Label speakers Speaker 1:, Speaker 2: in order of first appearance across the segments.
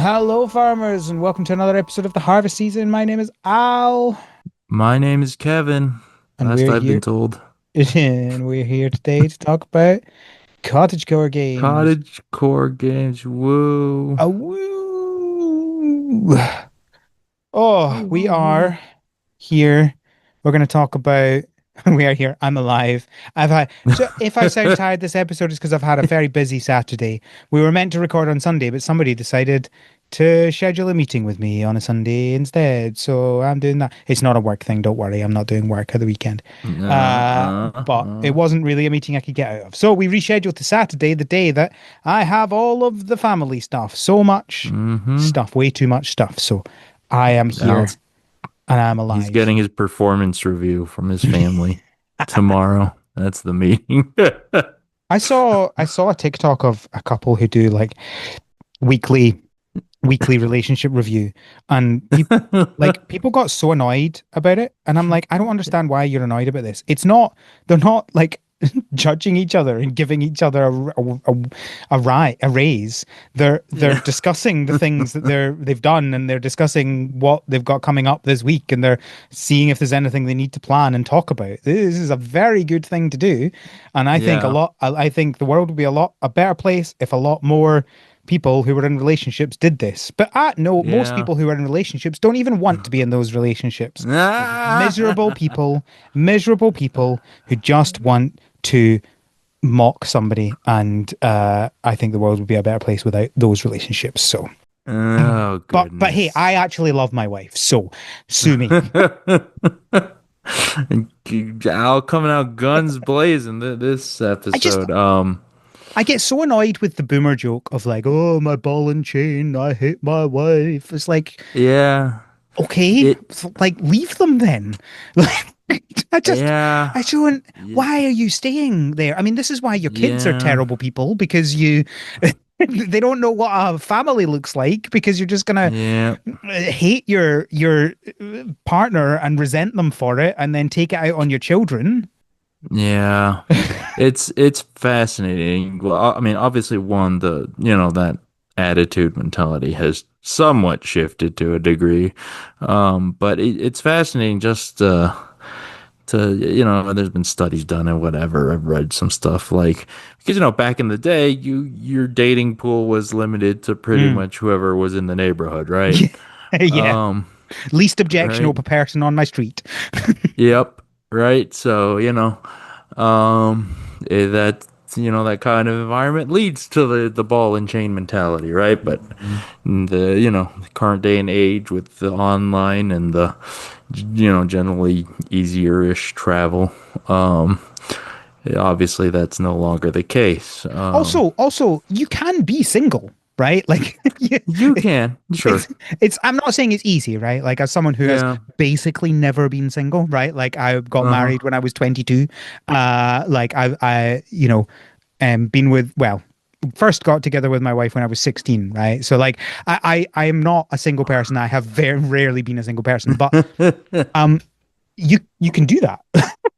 Speaker 1: Hello, farmers, and welcome to another episode of the harvest season. My name is Al,
Speaker 2: My name is Kevin,
Speaker 1: and
Speaker 2: last
Speaker 1: we're
Speaker 2: I've been
Speaker 1: here,
Speaker 2: told.
Speaker 1: and we're here today to talk about cottagecore games.
Speaker 2: Cottage core games, woo.
Speaker 1: A woo! Oh,
Speaker 2: Woo,
Speaker 1: we
Speaker 2: woo, woo.
Speaker 1: are here. We're going to talk about. We are here. I'm alive. I've had. So if I sound tired this episode, it's because I've had a very busy Saturday. We were meant to record on Sunday, but somebody decided to schedule a meeting with me on a Sunday instead. So I'm doing that. It's not a work thing. Don't worry. I'm not doing work at the weekend.
Speaker 2: Uh,
Speaker 1: But it wasn't really a meeting I could get out of. So we rescheduled to Saturday, the day that I have all of the family stuff. So much
Speaker 2: mm-hmm.
Speaker 1: stuff, way too much stuff. So I am here
Speaker 2: Al's,
Speaker 1: and I'm
Speaker 2: he's
Speaker 1: alive.
Speaker 2: getting his performance review from his family tomorrow. That's the meeting.
Speaker 1: I saw a TikTok of a couple who do like weekly weekly relationship review, and people got so annoyed about it, and I'm like, I don't understand why you're annoyed about this. It's not They're not like judging each other and giving each other a raise. They're
Speaker 2: Yeah.
Speaker 1: discussing the things that they've done, and they're discussing what they've got coming up this week, and they're seeing if there's anything they need to plan and talk about. This is a very good thing to do, and
Speaker 2: Yeah.
Speaker 1: I think the world would be a better place if a lot more people who were in relationships did this. But no, most
Speaker 2: Yeah.
Speaker 1: people who are in relationships don't even want to be in those relationships. They're just miserable people who just want to mock somebody. And I think the world would be a better place without those relationships. So,
Speaker 2: Oh,
Speaker 1: but hey, I
Speaker 2: goodness.
Speaker 1: actually love my wife. So sue me.
Speaker 2: Al coming out guns blazing this
Speaker 1: I just,
Speaker 2: episode.
Speaker 1: I get so annoyed with the boomer joke of like, oh, my ball and chain, I hate my wife. It's like,
Speaker 2: Yeah.
Speaker 1: okay,
Speaker 2: It
Speaker 1: like leave them then. Like, I just,
Speaker 2: yeah.
Speaker 1: I don't.
Speaker 2: Yeah.
Speaker 1: Why are you staying there? I mean, this is why your kids are
Speaker 2: Yeah.
Speaker 1: terrible people because you, they don't know what a family looks like because you're just gonna
Speaker 2: Yeah.
Speaker 1: hate your partner and resent them for it and then take it out on your children.
Speaker 2: Yeah. It's fascinating. Well, I mean, obviously one that attitude mentality has somewhat shifted to a degree. But it's fascinating just there's been studies done and whatever. I've read some stuff like because back in the day your dating pool was limited to pretty
Speaker 1: Mm.
Speaker 2: much whoever was in the neighborhood, right?
Speaker 1: Yeah,
Speaker 2: Um,
Speaker 1: least
Speaker 2: right?
Speaker 1: objectionable person on my street.
Speaker 2: Yep. Right. So, that that kind of environment leads to the ball and chain mentality, right? But the current day and age with the online and the generally easier-ish travel, obviously that's no longer the case.
Speaker 1: Also, you can be single, right? Like, yeah,
Speaker 2: You can,
Speaker 1: it's
Speaker 2: sure.
Speaker 1: I'm not saying it's easy, right? Like, as someone who has
Speaker 2: Yeah.
Speaker 1: basically never been single, right? Like, I got
Speaker 2: Uh-huh.
Speaker 1: married when I was 22. Like been with, well, first got together with my wife when I was 16, right? So like I am not a single person. I have very rarely been a single person, but um you can do that.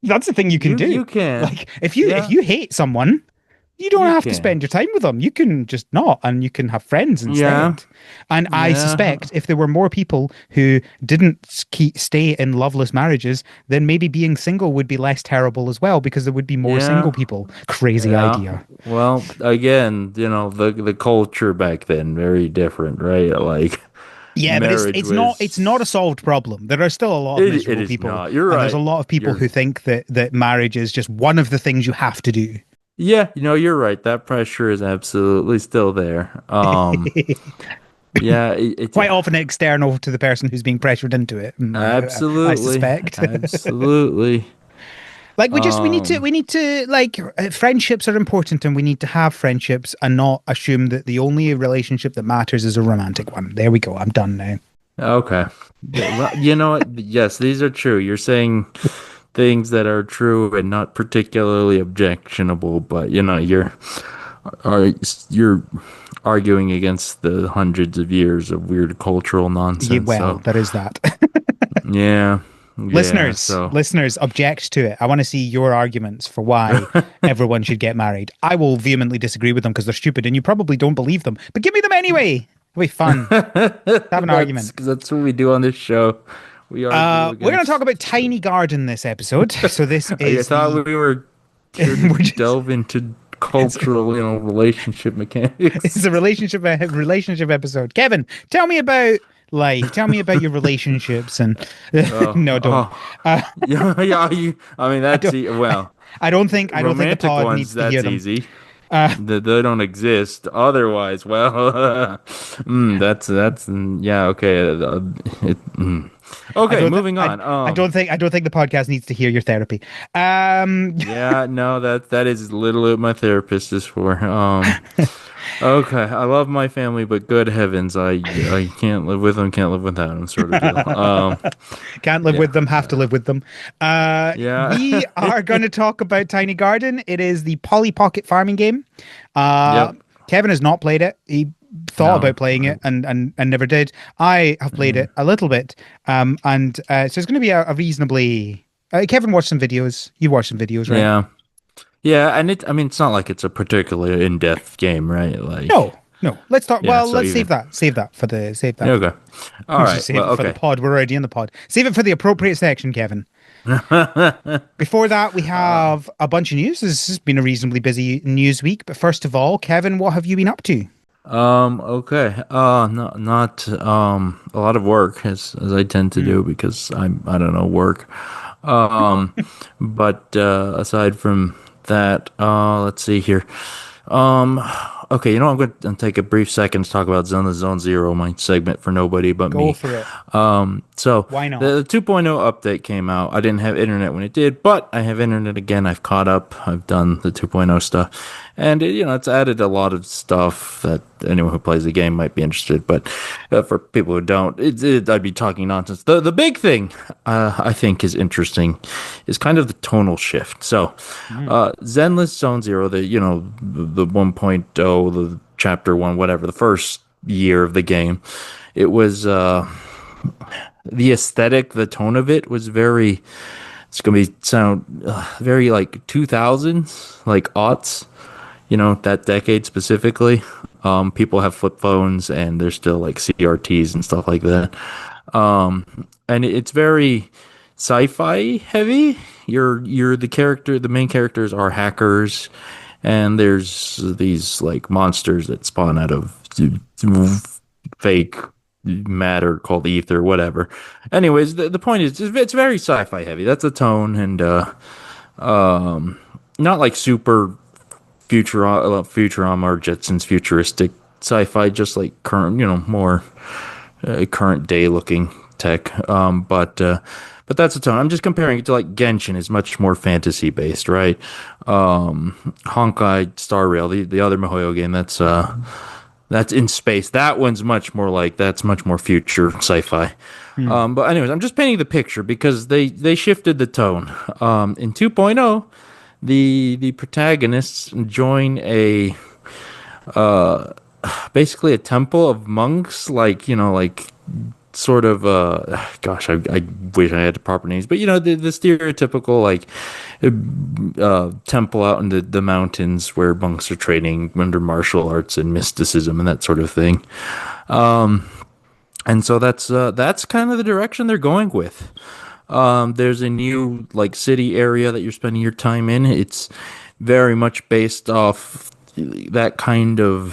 Speaker 1: That's the thing you can do.
Speaker 2: You can.
Speaker 1: Like if
Speaker 2: Yeah,
Speaker 1: you hate someone, you don't
Speaker 2: you
Speaker 1: have to
Speaker 2: can.
Speaker 1: spend your time with them. You can just not, and you can have friends
Speaker 2: Yeah.
Speaker 1: instead. And I
Speaker 2: Yeah.
Speaker 1: suspect if there were more people who didn't stay in loveless marriages, then maybe being single would be less terrible as well because there would be more single
Speaker 2: Yeah.
Speaker 1: people. Crazy
Speaker 2: Yeah.
Speaker 1: idea.
Speaker 2: Well, again, the culture back then very different, right? Like
Speaker 1: Yeah, but
Speaker 2: marriage
Speaker 1: it's not a
Speaker 2: was
Speaker 1: solved problem. There are still a lot of
Speaker 2: it
Speaker 1: miserable
Speaker 2: is
Speaker 1: people,
Speaker 2: not. You're
Speaker 1: and there's a
Speaker 2: right.
Speaker 1: lot of people
Speaker 2: You're
Speaker 1: who think that marriage is just one of the things you have to do.
Speaker 2: Yeah, you're right. That pressure is absolutely still there. Yeah,
Speaker 1: Quite often external to the person who's being pressured into it. I
Speaker 2: absolutely.
Speaker 1: suspect.
Speaker 2: Absolutely.
Speaker 1: Like
Speaker 2: Um
Speaker 1: we need to like friendships are important, and we need to have friendships and not assume that the only relationship that matters is a romantic one. There we go. I'm done now.
Speaker 2: okay. Well, you know what? Yes, these are true. You're saying things that are true and not particularly objectionable, but are you're arguing against the hundreds of years of weird cultural
Speaker 1: Yeah,
Speaker 2: nonsense.
Speaker 1: well,
Speaker 2: So
Speaker 1: there is that.
Speaker 2: yeah, yeah. So
Speaker 1: Listeners, object to it. I want to see your arguments for why everyone should get married. I will vehemently disagree with them because they're stupid and you probably don't believe them, but give me them anyway. It'll be fun. Have an argument.
Speaker 2: That's what we do on this show. We argue
Speaker 1: We're going to talk
Speaker 2: against.
Speaker 1: about Tiny Garden this episode. So this
Speaker 2: I
Speaker 1: is
Speaker 2: thought
Speaker 1: the
Speaker 2: we were here to
Speaker 1: we're just
Speaker 2: delve into
Speaker 1: it's
Speaker 2: cultural, relationship
Speaker 1: it's
Speaker 2: mechanics.
Speaker 1: a relationship episode. Kevin, tell me about your relationships and
Speaker 2: Oh,
Speaker 1: no, don't.
Speaker 2: oh,
Speaker 1: Uh,
Speaker 2: yeah, yeah. I mean,
Speaker 1: I
Speaker 2: that's
Speaker 1: don't.
Speaker 2: well,
Speaker 1: I don't think the
Speaker 2: romantic
Speaker 1: pod
Speaker 2: ones.
Speaker 1: needs to hear
Speaker 2: That's
Speaker 1: them.
Speaker 2: easy.
Speaker 1: Uh,
Speaker 2: They don't exist. Otherwise, well, yeah, okay.
Speaker 1: I
Speaker 2: Okay,
Speaker 1: don't. Th-
Speaker 2: moving on.
Speaker 1: I don't think the podcast needs to hear your therapy. Um,
Speaker 2: Yeah, no, that is literally what my therapist is for. Okay, I love my family, but good heavens, I can't live with them, can't live without them, sort of deal.
Speaker 1: can't live
Speaker 2: Yeah,
Speaker 1: with them. Have to live with them.
Speaker 2: yeah,
Speaker 1: We are going to talk about Tiny Garden. It is the Polly Pocket farming game. Uh,
Speaker 2: yep.
Speaker 1: Kevin has not played it. He thought
Speaker 2: No,
Speaker 1: about playing it and never did. I have played
Speaker 2: mm,
Speaker 1: it a little bit. And so it's going to be a reasonably. Kevin watched some videos. You watched some videos, right?
Speaker 2: yeah, yeah, and I mean, it's not like it's a particularly in-depth game, right?
Speaker 1: No,
Speaker 2: Like,
Speaker 1: no. Let's talk.
Speaker 2: yeah,
Speaker 1: Well,
Speaker 2: so
Speaker 1: let's
Speaker 2: even
Speaker 1: save that.
Speaker 2: okay, all
Speaker 1: Just
Speaker 2: right,
Speaker 1: save
Speaker 2: well,
Speaker 1: it for the
Speaker 2: okay.
Speaker 1: pod. We're already in the pod. Save it for the appropriate section, Kevin. Before that, we
Speaker 2: Uh,
Speaker 1: have a bunch of news. This has been a reasonably busy news week. But first of all, Kevin, what have you been up to?
Speaker 2: okay. Not a lot of work as I tend to
Speaker 1: Hmm.
Speaker 2: do because I don't know, work. Um, but aside from that, let's see here. Um, okay, I'm going to take a brief second to talk about Zone Zero, my segment for nobody but
Speaker 1: Go
Speaker 2: me.
Speaker 1: for it.
Speaker 2: So
Speaker 1: Why not?
Speaker 2: the 2.0 update came out. I didn't have internet when it did, but I have internet again. I've caught up. I've done the 2.0 stuff, and it's added a lot of stuff that anyone who plays the game might be interested. But for people who don't, I'd be talking nonsense. The big thing I think is interesting is kind of the tonal shift. So,
Speaker 1: Hmm.
Speaker 2: Zenless Zone Zero, the 1.0, the chapter one, whatever, the first year of the game, it was the aesthetic, the tone of it was very. It's gonna be sound very like 2000s, like aughts, that decade specifically. People have flip phones and there's still like CRTs and stuff like that. And it's very sci-fi heavy. You're the main characters are hackers, and there's these like monsters that spawn out of fake matter called ether, whatever. Anyways, the point is it's very sci-fi heavy. That's the tone, and not like super Futurama or Jetsons futuristic sci-fi, just like current, more current day looking tech. But that's the tone. I'm just comparing it to like Genshin is much more fantasy based, right? Honkai Star Rail, the other MiHoYo game, that's in space. That one's much more like that's much more future sci-fi.
Speaker 1: Hmm.
Speaker 2: But anyways, I'm just painting the picture because they shifted the tone. In 2.0, the protagonists join a basically a temple of monks, like sort of gosh, I wish I had the proper names, but the stereotypical like temple out in the mountains where monks are training under martial arts and mysticism and that sort of thing. And so that's kind of the direction they're going with. There's a new like city area that you're spending your time in. It's very much based off that kind of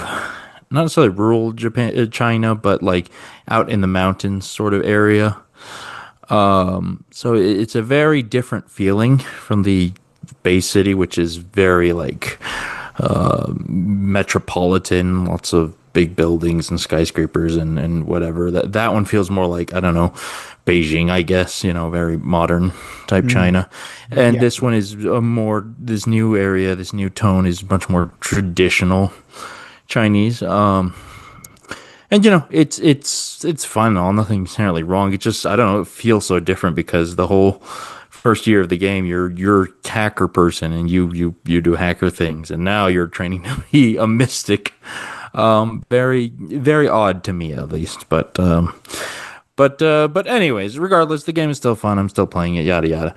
Speaker 2: not necessarily rural Japan, China, but like out in the mountains sort of area. So it's a very different feeling from the Bay City, which is very like metropolitan, lots of big buildings and skyscrapers and whatever. That one feels more like, I don't know, Beijing, I guess, very modern type
Speaker 1: Hmm.
Speaker 2: China. And
Speaker 1: Yeah.
Speaker 2: this one is this new area, this new tone is much more traditional Chinese. And it's fun and all, nothing inherently wrong. It just, I don't know, it feels so different because the whole first year of the game, you're a hacker person and you do hacker things, and now you're training to be a mystic. Very very odd to me at least, but anyways, regardless, the game is still fun. I'm still playing it. Yada yada.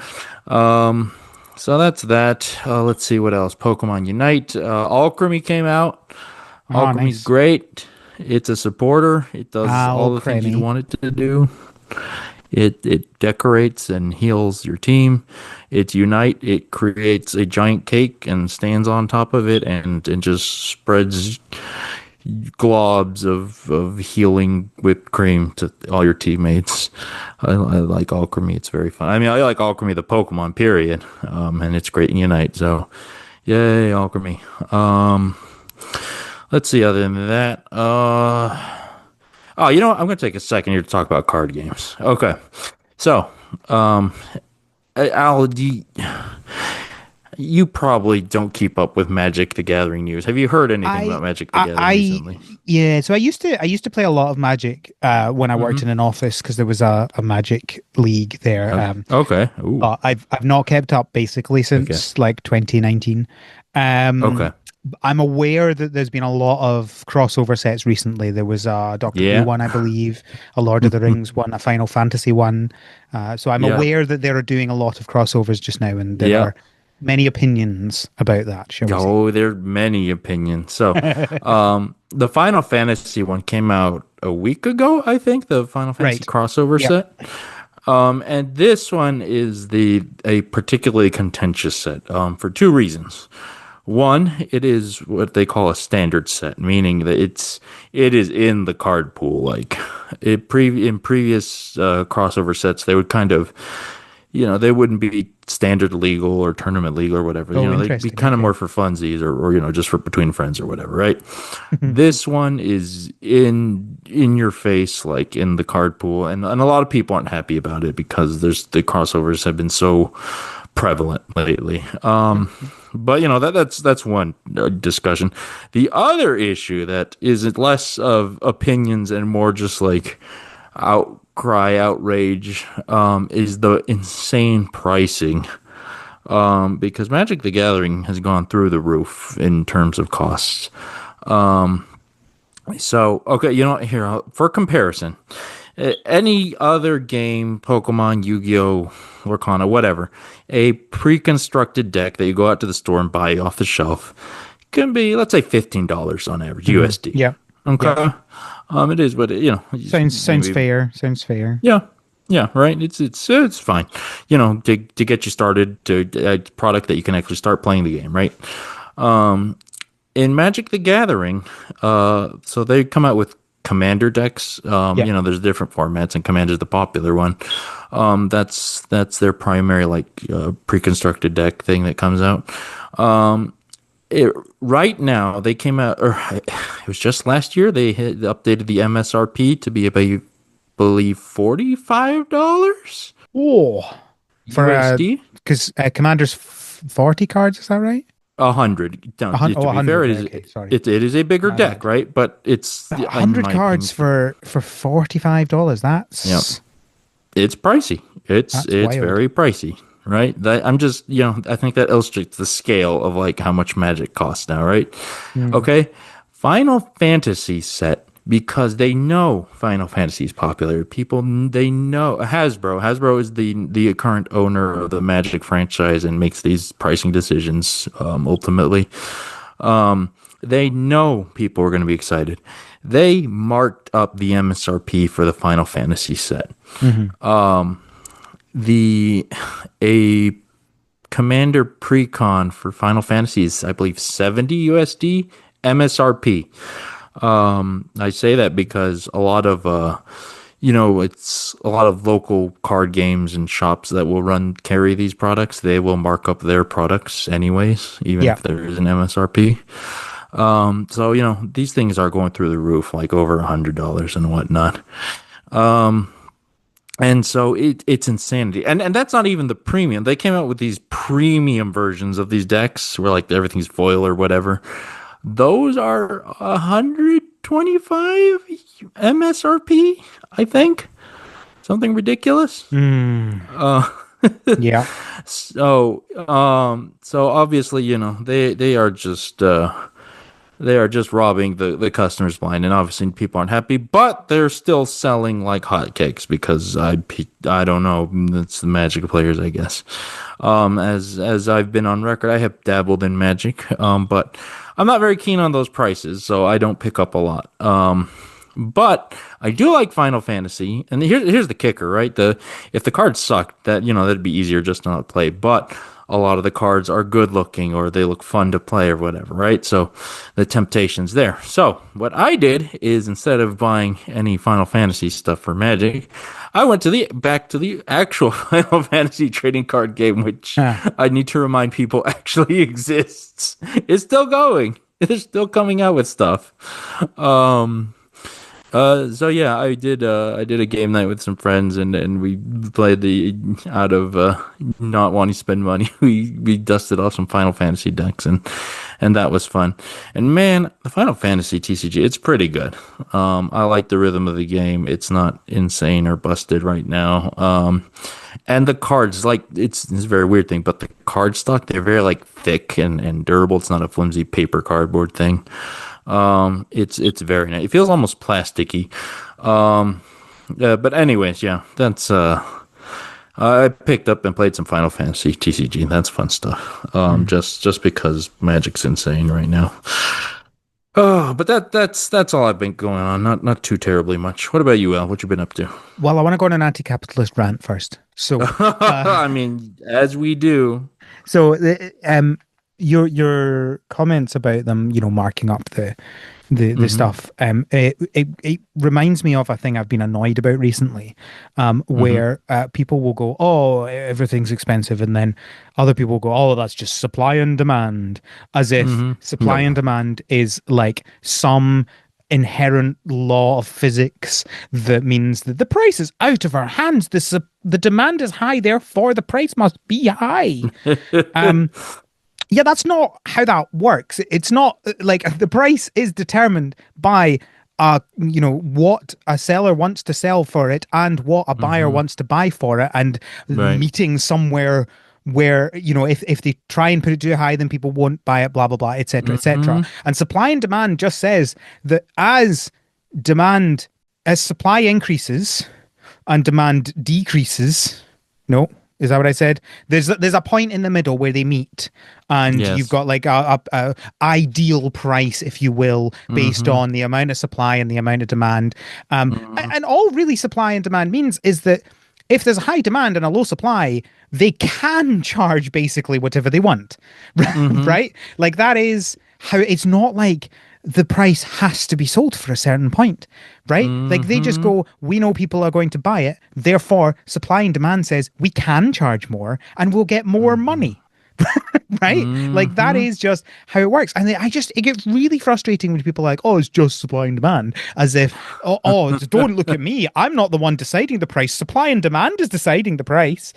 Speaker 2: So that's that. Let's see what else. Pokemon Unite. Alchemy came out.
Speaker 1: Ah,
Speaker 2: Alchemy's
Speaker 1: nice.
Speaker 2: great. It's a supporter. It does all the things you'd
Speaker 1: Alchemy.
Speaker 2: want it to do. It decorates and heals your team. It's unite. It creates a giant cake and stands on top of it and just spreads globs of healing whipped cream to all your teammates. I like Alchemy. It's very fun. I mean, I like Alchemy the Pokemon period, and it's great in Unite. So, yay Alchemy. Let's see. Other than that, oh, you know what? I'm gonna take a second here to talk about card games. Okay, so um, Al, you probably don't keep up with Magic the Gathering news. Have you heard anything
Speaker 1: I,
Speaker 2: about Magic the Gathering
Speaker 1: I,
Speaker 2: recently?
Speaker 1: yeah. So I used to play a lot of Magic when I worked
Speaker 2: Mm-hmm.
Speaker 1: in an office because there was a Magic league there.
Speaker 2: Okay. Ooh.
Speaker 1: But I've not kept up basically
Speaker 2: Okay.
Speaker 1: since like 2019.
Speaker 2: Okay.
Speaker 1: Um, I'm aware that there's been a lot of crossover sets recently. There was a Doctor Who
Speaker 2: Yeah.
Speaker 1: one, I believe, a Lord of the Rings one, a Final Fantasy one. So I'm
Speaker 2: Yeah.
Speaker 1: aware that they are doing a lot of crossovers just now, and there
Speaker 2: Yeah.
Speaker 1: are many opinions about that, shall we say?
Speaker 2: Oh, there are many opinions. So, the Final Fantasy one came out a week ago, I think, the Final Fantasy
Speaker 1: Right.
Speaker 2: crossover
Speaker 1: Yep.
Speaker 2: set. And this one is the a particularly contentious set, for two reasons. One, it is what they call a standard set, meaning that it is in the card pool. Like in previous crossover sets, they would kind of, they wouldn't be standard legal or tournament legal or whatever.
Speaker 1: Oh,
Speaker 2: They'd be
Speaker 1: interesting.
Speaker 2: kind of
Speaker 1: Okay.
Speaker 2: more for funsies or just for between friends or whatever, right? This one is in your face, like in the card pool, and a lot of people aren't happy about it because the crossovers have been so prevalent lately. But that's one discussion. The other issue that is less of opinions and more just like outcry, outrage, is the insane pricing. Because Magic the Gathering has gone through the roof in terms of costs. So, okay, here, for comparison, any other game, Pokemon, Yu-Gi-Oh, Lorcana, whatever, a pre-constructed deck that you go out to the store and buy off the shelf can be, let's say, $15 on average, USD.
Speaker 1: Yep. Yep.
Speaker 2: Okay. It is what
Speaker 1: Sounds
Speaker 2: maybe,
Speaker 1: fair. Sounds fair.
Speaker 2: yeah. Yeah, right. It's fine. To get you started to a product that you can actually start playing the game, right? In Magic the Gathering, so they come out with commander decks.
Speaker 1: Yeah.
Speaker 2: There's different formats, and Commander's the popular one. That's their primary pre-constructed deck thing that comes out. Right now, they came out, or it was just last year. They had updated the MSRP to be about, I believe, $45
Speaker 1: Oh, for
Speaker 2: USD.
Speaker 1: because Commander's 40 cards, is that right?
Speaker 2: 100. Now, to be fair,
Speaker 1: 100.
Speaker 2: it
Speaker 1: Right,
Speaker 2: is
Speaker 1: okay, sorry.
Speaker 2: it is a bigger
Speaker 1: My
Speaker 2: deck,
Speaker 1: bad.
Speaker 2: right? But it's,
Speaker 1: But
Speaker 2: in
Speaker 1: 100
Speaker 2: my
Speaker 1: cards
Speaker 2: opinion,
Speaker 1: for $45.
Speaker 2: yeah,
Speaker 1: That's
Speaker 2: it's pricey.
Speaker 1: that's
Speaker 2: It's
Speaker 1: wild.
Speaker 2: very pricey, right? I'm just, I think that illustrates the scale of like how much Magic costs now, right?
Speaker 1: Mm.
Speaker 2: Okay, Final Fantasy set, because they know Final Fantasy is popular. People, they know Hasbro. Hasbro is the current owner of the Magic franchise and makes these pricing decisions, ultimately. They know people are going to be excited. They marked up the MSRP for the Final Fantasy set.
Speaker 1: Mhm.
Speaker 2: The a Commander Precon for Final Fantasy is, I believe, 70 USD MSRP. I say that because a lot of it's a lot of local card games and shops that will carry these products. They will mark up their products anyways, even
Speaker 1: Yeah.
Speaker 2: if there is an MSRP. So these things are going through the roof, like over $100 and whatnot. And so it's insanity. And that's not even the premium. They came out with these premium versions of these decks where like everything's foil or whatever. Those are 125 MSRP, I think. Something ridiculous.
Speaker 1: Mm.
Speaker 2: Uh,
Speaker 1: Yeah.
Speaker 2: so obviously, they are just robbing the customers blind, and obviously people aren't happy, but they're still selling like hotcakes because I don't know, it's the Magic players, I guess. As I've been on record, I have dabbled in Magic, but I'm not very keen on those prices, so I don't pick up a lot. But I do like Final Fantasy, and here's the kicker, right? The if the cards suck, that'd be easier just to not play. But a lot of the cards are good looking, or they look fun to play, or whatever, right? So the temptation's there. So what I did is instead of buying any Final Fantasy stuff for Magic, I went to the back to the actual Final Fantasy trading card game, which
Speaker 1: Ah.
Speaker 2: I need to remind people actually exists. It's still going. They're still coming out with stuff. Um, so yeah, I did a game night with some friends and we played the out of not wanting to spend money. We dusted off some Final Fantasy decks and that was fun. And man, the Final Fantasy TCG, it's pretty good. I like the rhythm of the game. It's not insane or busted right now. And the cards, like it's a very weird thing, but the card stock, they're very like thick and durable. It's not a flimsy paper cardboard thing. It's very nice. It feels almost plasticky. But anyways, yeah, that's I picked up and played some Final Fantasy TCG. That's fun stuff. Just because Magic's insane right now. Oh, but that's all I've been going on. Not too terribly much. What about you, Al? What you been up to?
Speaker 1: Well, I want to go on an anti-capitalist rant first.
Speaker 2: I mean, as we do.
Speaker 1: So, your comments about them, marking up the
Speaker 2: Hmm.
Speaker 1: stuff, it reminds me of a thing I've been annoyed about recently,
Speaker 2: Hmm.
Speaker 1: where people will go, "Oh, everything's expensive," and then other people will go, "Oh, that's just supply and demand," as if
Speaker 2: Hmm.
Speaker 1: supply
Speaker 2: No.
Speaker 1: and demand is like some inherent law of physics that means that the price is out of our hands. The demand is high, therefore the price must be high. Um, yeah, that's not how that works. It's not like the price is determined by what a seller wants to sell for it and what a buyer
Speaker 2: Hmm.
Speaker 1: wants to buy for it, and
Speaker 2: Right.
Speaker 1: meeting somewhere where if they try and put it too high, then people won't buy it, blah blah blah, etc etc.
Speaker 2: Hmm.
Speaker 1: And supply and demand just says that demand as supply increases and demand decreases. No, is that what I said? There's a point in the middle where they meet, and you've
Speaker 2: Yes.
Speaker 1: got like a ideal price, if you will, based
Speaker 2: Hmm.
Speaker 1: on the amount of supply and the amount of demand.
Speaker 2: Hmm.
Speaker 1: And all really supply and demand means is that if there's a high demand and a low supply, they can charge basically whatever they want,
Speaker 2: Hmm.
Speaker 1: right? Like that is how it's not like the price has to be sold for a certain point, right? Like they just
Speaker 2: Hmm.
Speaker 1: go, we know people are going to buy it. Therefore, supply and demand says we can charge more and we'll get more
Speaker 2: Hmm.
Speaker 1: money. Right? Like that
Speaker 2: Hmm.
Speaker 1: is just how it works. And it gets really frustrating when people are like, oh, it's just supply and demand, as if, don't look at me. I'm not the one deciding the price. Supply and demand is deciding the price.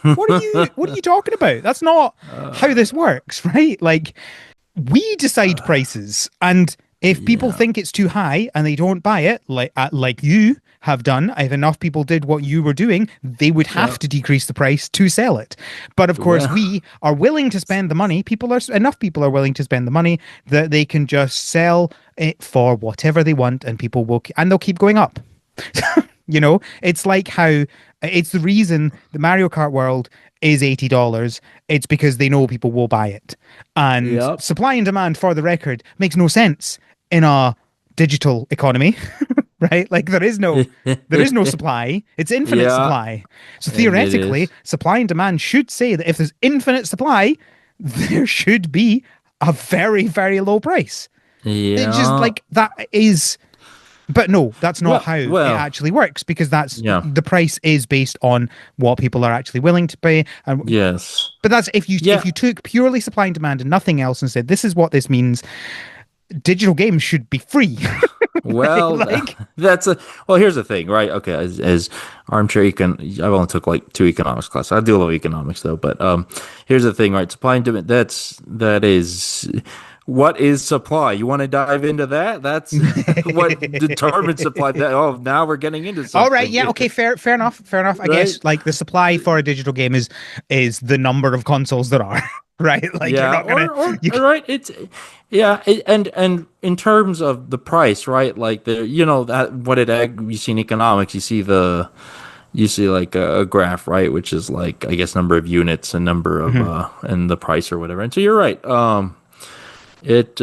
Speaker 1: What are you talking about? That's not how
Speaker 2: uh,
Speaker 1: this works, right? Like we decide prices, and if people
Speaker 2: yeah.
Speaker 1: think it's too high and they don't buy it, like you have done, if enough people did what you were doing, they would
Speaker 2: Yeah.
Speaker 1: have to decrease the price to sell it. But of course,
Speaker 2: Well.
Speaker 1: we are willing to spend the money. Enough people are willing to spend the money that they can just sell it for whatever they want, and they'll keep going up. It's like how it's the reason the Mario Kart world is $80. It's because they know people will buy it. And
Speaker 2: Yep.
Speaker 1: supply and demand, for the record, makes no sense in a digital economy, right? Like there is no supply, it's infinite
Speaker 2: Yeah.
Speaker 1: supply. So
Speaker 2: And it
Speaker 1: theoretically,
Speaker 2: is.
Speaker 1: supply and demand should say that if there's infinite supply, there should be a very, very low price. It just
Speaker 2: Yeah.
Speaker 1: like that is but no, that's not
Speaker 2: Well.
Speaker 1: how it
Speaker 2: Well.
Speaker 1: actually works because that's
Speaker 2: Yeah.
Speaker 1: the price is based on what people are actually willing to pay. And
Speaker 2: Yes.
Speaker 1: but that's if you
Speaker 2: Yeah.
Speaker 1: took purely supply and demand and nothing else and said this is what this means, digital games should be free, right?
Speaker 2: Well,
Speaker 1: Like
Speaker 2: that's a well. Here's the thing, right? Okay, as armchair I've only took like two economics classes. I do love economics though, but here's the thing, right? Supply and demand. That is what is supply. You want to dive into that? That's what determines supply. Now we're getting into
Speaker 1: all right,
Speaker 2: something
Speaker 1: yeah,
Speaker 2: here,
Speaker 1: okay, fair enough, fair enough. I
Speaker 2: right?
Speaker 1: guess like the supply for a digital game is the number of consoles there are, right? Like you're
Speaker 2: Yeah,
Speaker 1: not gonna you
Speaker 2: or right. It's yeah, and in terms of the price, right? Like that what you see in economics, you see like a graph, right? Which is like I guess number of units and number of
Speaker 1: Mhm.
Speaker 2: and the price or whatever. And so you're right. It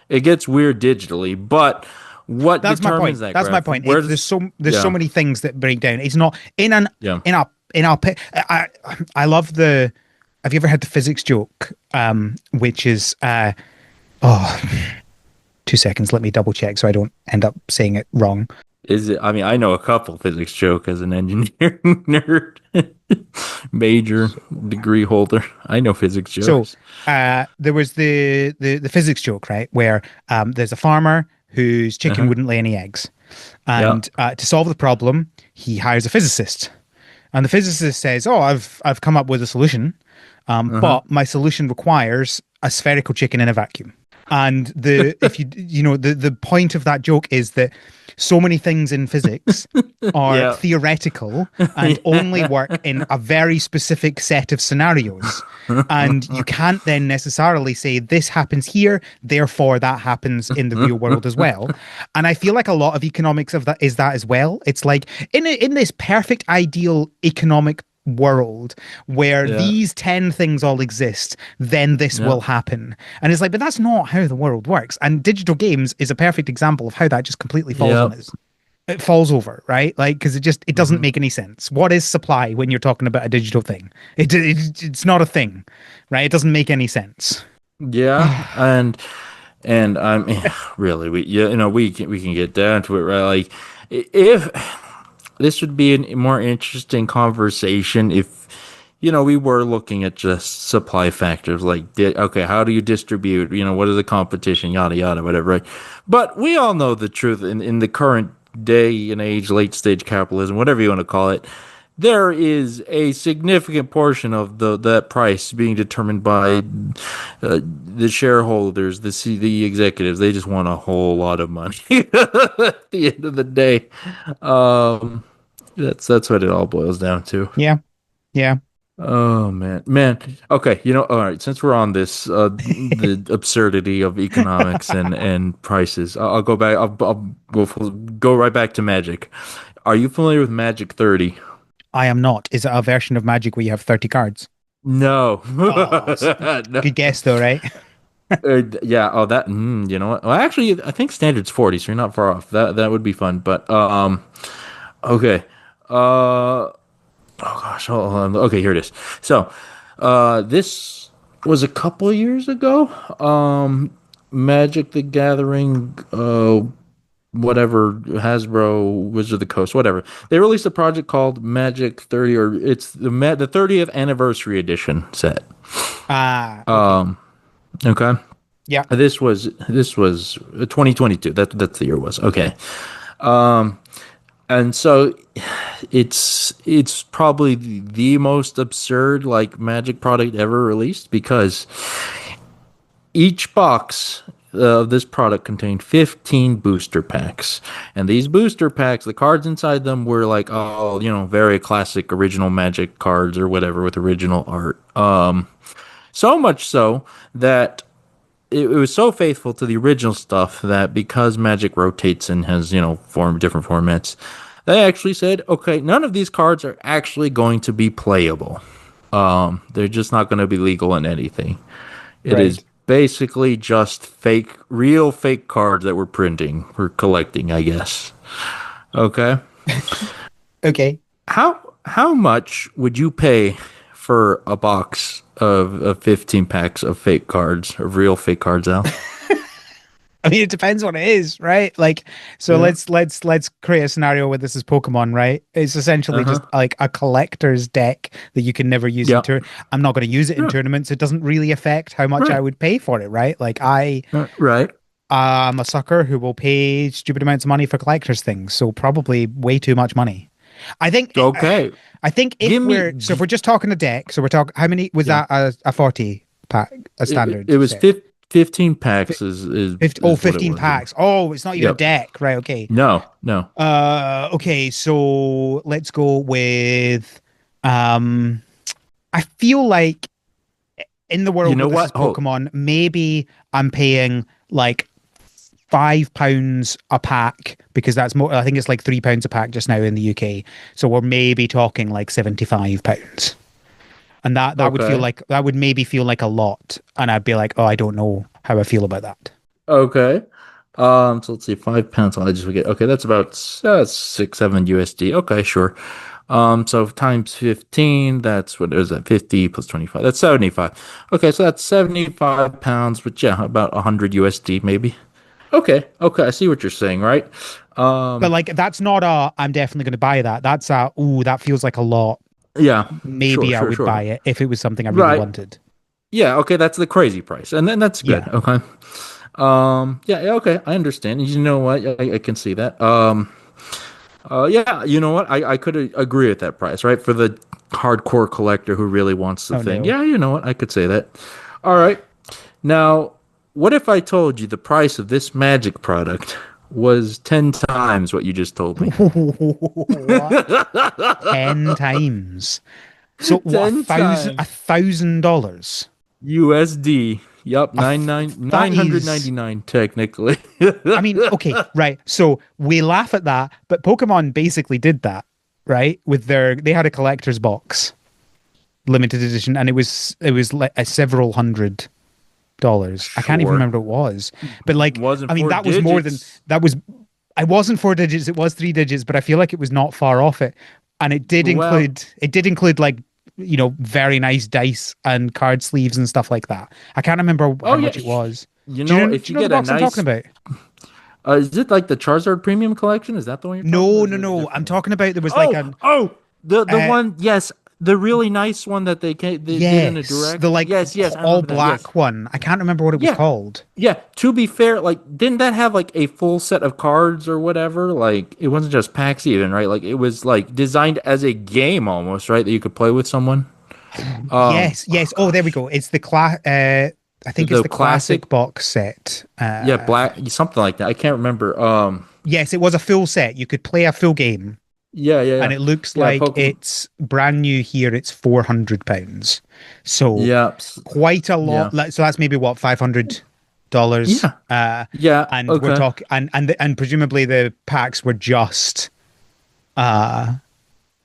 Speaker 2: it gets weird digitally, but what
Speaker 1: That's my
Speaker 2: determines
Speaker 1: point.
Speaker 2: that
Speaker 1: That's my
Speaker 2: graph?
Speaker 1: point.
Speaker 2: Where does
Speaker 1: There's so
Speaker 2: yeah
Speaker 1: many things that break down. It's not in an
Speaker 2: yeah
Speaker 1: in a I love the. Have you ever had the physics joke? Which is oh 2 seconds. Let me double check so I don't end up saying it wrong.
Speaker 2: is it? I mean, I know a couple physics joke as an engineering nerd, major
Speaker 1: So,
Speaker 2: degree holder. I know physics
Speaker 1: so
Speaker 2: jokes.
Speaker 1: there was the physics joke, right? Where there's a farmer whose chicken
Speaker 2: Uh-huh.
Speaker 1: wouldn't lay any eggs,
Speaker 2: Yeah.
Speaker 1: and to solve the problem, he hires a physicist. And the physicist says, "Oh, I've come up with a solution,
Speaker 2: Uh-huh.
Speaker 1: but my solution requires a spherical chicken in a vacuum." And the if you know the point of that joke is that so many things in physics are
Speaker 2: Yeah.
Speaker 1: theoretical and only
Speaker 2: Yeah.
Speaker 1: work in a very specific set of scenarios. And you can't then necessarily say this happens here, therefore that happens in the real world as well. And I feel like a lot of economics of that is that as well. It's like in this perfect ideal economic world where
Speaker 2: Yeah.
Speaker 1: these 10 things all exist, then this
Speaker 2: Yeah.
Speaker 1: will happen. And it's like, but that's not how the world works. And digital games is a perfect example of how that just completely falls on
Speaker 2: Yeah.
Speaker 1: its it falls over, right? Like, because it doesn't
Speaker 2: Hmm.
Speaker 1: make any sense. What is supply when you're talking about a digital thing? It's not a thing, right? It doesn't make any sense.
Speaker 2: Yeah. And I mean, really, we can get down to it, right? Like, if this would be a more interesting conversation if we were looking at just supply factors like okay, how do you distribute, what is the competition, yada yada, whatever, right? But we all know the truth in the current day and age, late stage capitalism, whatever you want to call it, there is a significant portion of that price being determined by the shareholders, the executives. They just want a whole lot of money at the end of the day. Um, that's what it all boils down to.
Speaker 1: Yeah, yeah.
Speaker 2: Oh man. Okay, all right. Since we're on this, the absurdity of economics and prices, I'll go back. I'll go right back to Magic. Are you familiar with Magic 30?
Speaker 1: I am not. Is it a version of Magic where you have 30 cards?
Speaker 2: No,
Speaker 1: Oh,
Speaker 2: no.
Speaker 1: good guess though, right?
Speaker 2: Yeah. Oh, that. You know what? Well, actually, I think standard's 40, so you're not far off. That would be fun. But okay. Oh gosh, hold on. Okay, here it is. So, this was a couple of years ago. Magic the Gathering, whatever, Hasbro, Wizard of the Coast, whatever. They released a project called Magic 30, or it's the 30th anniversary edition set.
Speaker 1: Ah, okay.
Speaker 2: Um, okay.
Speaker 1: Yeah,
Speaker 2: This was 2022. That's the year it was. Okay. Um, and so it's probably the most absurd Magic product ever released because each box of this product contained 15 booster packs, and these booster packs, the cards inside them were like, oh, very classic original Magic cards or whatever with original art. So much so that it was so faithful to the original stuff that because Magic rotates and has, different formats, they actually said, okay, none of these cards are actually going to be playable. They're just not going to be legal in anything. It is
Speaker 1: right.
Speaker 2: basically just real fake cards that we're printing, we're collecting, I guess. Okay.
Speaker 1: Okay.
Speaker 2: How much would you pay for a box of 15 packs of fake cards, of real fake cards, Al?
Speaker 1: I mean, it depends what it is, right? Like, so
Speaker 2: Yeah.
Speaker 1: let's create a scenario where this is Pokemon, right? It's essentially just
Speaker 2: Uh-huh.
Speaker 1: like a collector's deck that you can never use in
Speaker 2: Yeah.
Speaker 1: tour. I'm not going to use it in
Speaker 2: Yeah.
Speaker 1: tournaments. It doesn't really affect how much I
Speaker 2: Right.
Speaker 1: would pay for it, right? Like,
Speaker 2: Right.
Speaker 1: I'm a sucker who will pay stupid amounts of money for collector's things, so probably way too much money. I think
Speaker 2: Okay.
Speaker 1: I think
Speaker 2: Give me.
Speaker 1: if we're just talking a deck, so we're talking how many was
Speaker 2: Yeah.
Speaker 1: that a 40 pack a standard
Speaker 2: It was
Speaker 1: set?
Speaker 2: 15 packs is
Speaker 1: 50, oh,
Speaker 2: is what it
Speaker 1: 15
Speaker 2: was. Yeah.
Speaker 1: packs. Oh, it's not even a
Speaker 2: Yep.
Speaker 1: deck. Right, okay.
Speaker 2: No. No.
Speaker 1: Okay, so let's go with um I feel like in the
Speaker 2: You
Speaker 1: world where
Speaker 2: know
Speaker 1: this is
Speaker 2: what? Oh.
Speaker 1: Pokemon, maybe I'm paying like £5 a pack because that's more. I think it's like £3 a pack just now in the UK. So we're maybe talking like £75. And that would feel
Speaker 2: Okay.
Speaker 1: like that would maybe feel like a lot. And I'd be like, oh, I don't know how I feel about that.
Speaker 2: Okay. So let's see, 5 pounds. I just forget. Okay, that's about 6, 7 USD. Okay, sure. So times 15, that's what is that? 50 plus 25. That's 75. Okay, so that's 75 pounds, which yeah, about 100 USD maybe. Okay, okay, I see what you're saying, right?
Speaker 1: But
Speaker 2: Um,
Speaker 1: like that's not a I'm definitely going to buy that. That's a ooh, that feels like a lot.
Speaker 2: yeah, sure,
Speaker 1: Maybe I
Speaker 2: sure,
Speaker 1: would buy
Speaker 2: sure.
Speaker 1: it if it was something I really
Speaker 2: Right.
Speaker 1: wanted.
Speaker 2: Yeah, okay, that's the crazy price. And then that's good.
Speaker 1: Yeah.
Speaker 2: Okay. Yeah, yeah, okay, I understand. You know what? I can see that. Yeah, you know what? I could agree with that price, right? For the hardcore collector who really wants the
Speaker 1: Oh
Speaker 2: thing.
Speaker 1: no.
Speaker 2: Yeah, you know what? I could say that. All right. Now, what if I told you the price of this magic product was 10 times what you just told me?
Speaker 1: What? 10 times. So what, a
Speaker 2: 10
Speaker 1: thousand,
Speaker 2: times
Speaker 1: $1,000?
Speaker 2: USD. Yup,
Speaker 1: A that
Speaker 2: nine hundred
Speaker 1: is,
Speaker 2: ninety nine technically.
Speaker 1: I mean, okay, right. So we laugh at that, but Pokemon basically did that, right? They had a collector's box, limited edition, and it was like a several $100s. I can't even
Speaker 2: Sure.
Speaker 1: remember what it was, but like,
Speaker 2: Wasn't
Speaker 1: I mean,
Speaker 2: four
Speaker 1: that was more than
Speaker 2: digits.
Speaker 1: that was. I wasn't 4 digits; it was 3 digits, but I feel like it was not far off it, and
Speaker 2: Well,
Speaker 1: it did include like very nice dice and card sleeves and stuff like that. I can't remember
Speaker 2: oh
Speaker 1: how
Speaker 2: yeah,
Speaker 1: much it was.
Speaker 2: you
Speaker 1: Do
Speaker 2: know,
Speaker 1: you
Speaker 2: if
Speaker 1: do you
Speaker 2: you
Speaker 1: know the
Speaker 2: get a
Speaker 1: box I'm talking
Speaker 2: nice,
Speaker 1: about?
Speaker 2: is it like the Charizard Premium Collection? Is that the one you're talking about,
Speaker 1: No,
Speaker 2: or is
Speaker 1: no,
Speaker 2: it a
Speaker 1: no. I'm
Speaker 2: different one?
Speaker 1: talking about there was like
Speaker 2: Oh,
Speaker 1: an
Speaker 2: oh, the
Speaker 1: uh
Speaker 2: one, yes, the really nice one that they did in a
Speaker 1: yes,
Speaker 2: direct.
Speaker 1: the like
Speaker 2: Yes, yes, I
Speaker 1: all
Speaker 2: remember that. Yes,
Speaker 1: black one. I can't remember what it was
Speaker 2: yeah,
Speaker 1: called.
Speaker 2: yeah. To be fair, like, didn't that have like a full set of cards or whatever? Like, it wasn't just packs even, right? Like, it was like designed as a game almost, right? That you could play with someone.
Speaker 1: Yes,
Speaker 2: Oh
Speaker 1: yes. Oh, there we
Speaker 2: gosh,
Speaker 1: go. I think it's
Speaker 2: the
Speaker 1: the
Speaker 2: classic,
Speaker 1: classic box set.
Speaker 2: yeah, black something like that. I can't remember.
Speaker 1: Yes, it was a full set. You could play a full game,
Speaker 2: Yeah, yeah,
Speaker 1: and
Speaker 2: yeah,
Speaker 1: it looks
Speaker 2: yeah.
Speaker 1: like
Speaker 2: Pokemon.
Speaker 1: it's brand new here. It's £400. So
Speaker 2: Yeah,
Speaker 1: quite a lot.
Speaker 2: yeah,
Speaker 1: So that's maybe what, $500.
Speaker 2: yeah, yeah.
Speaker 1: And we're
Speaker 2: Okay.
Speaker 1: talking and presumably the packs were uh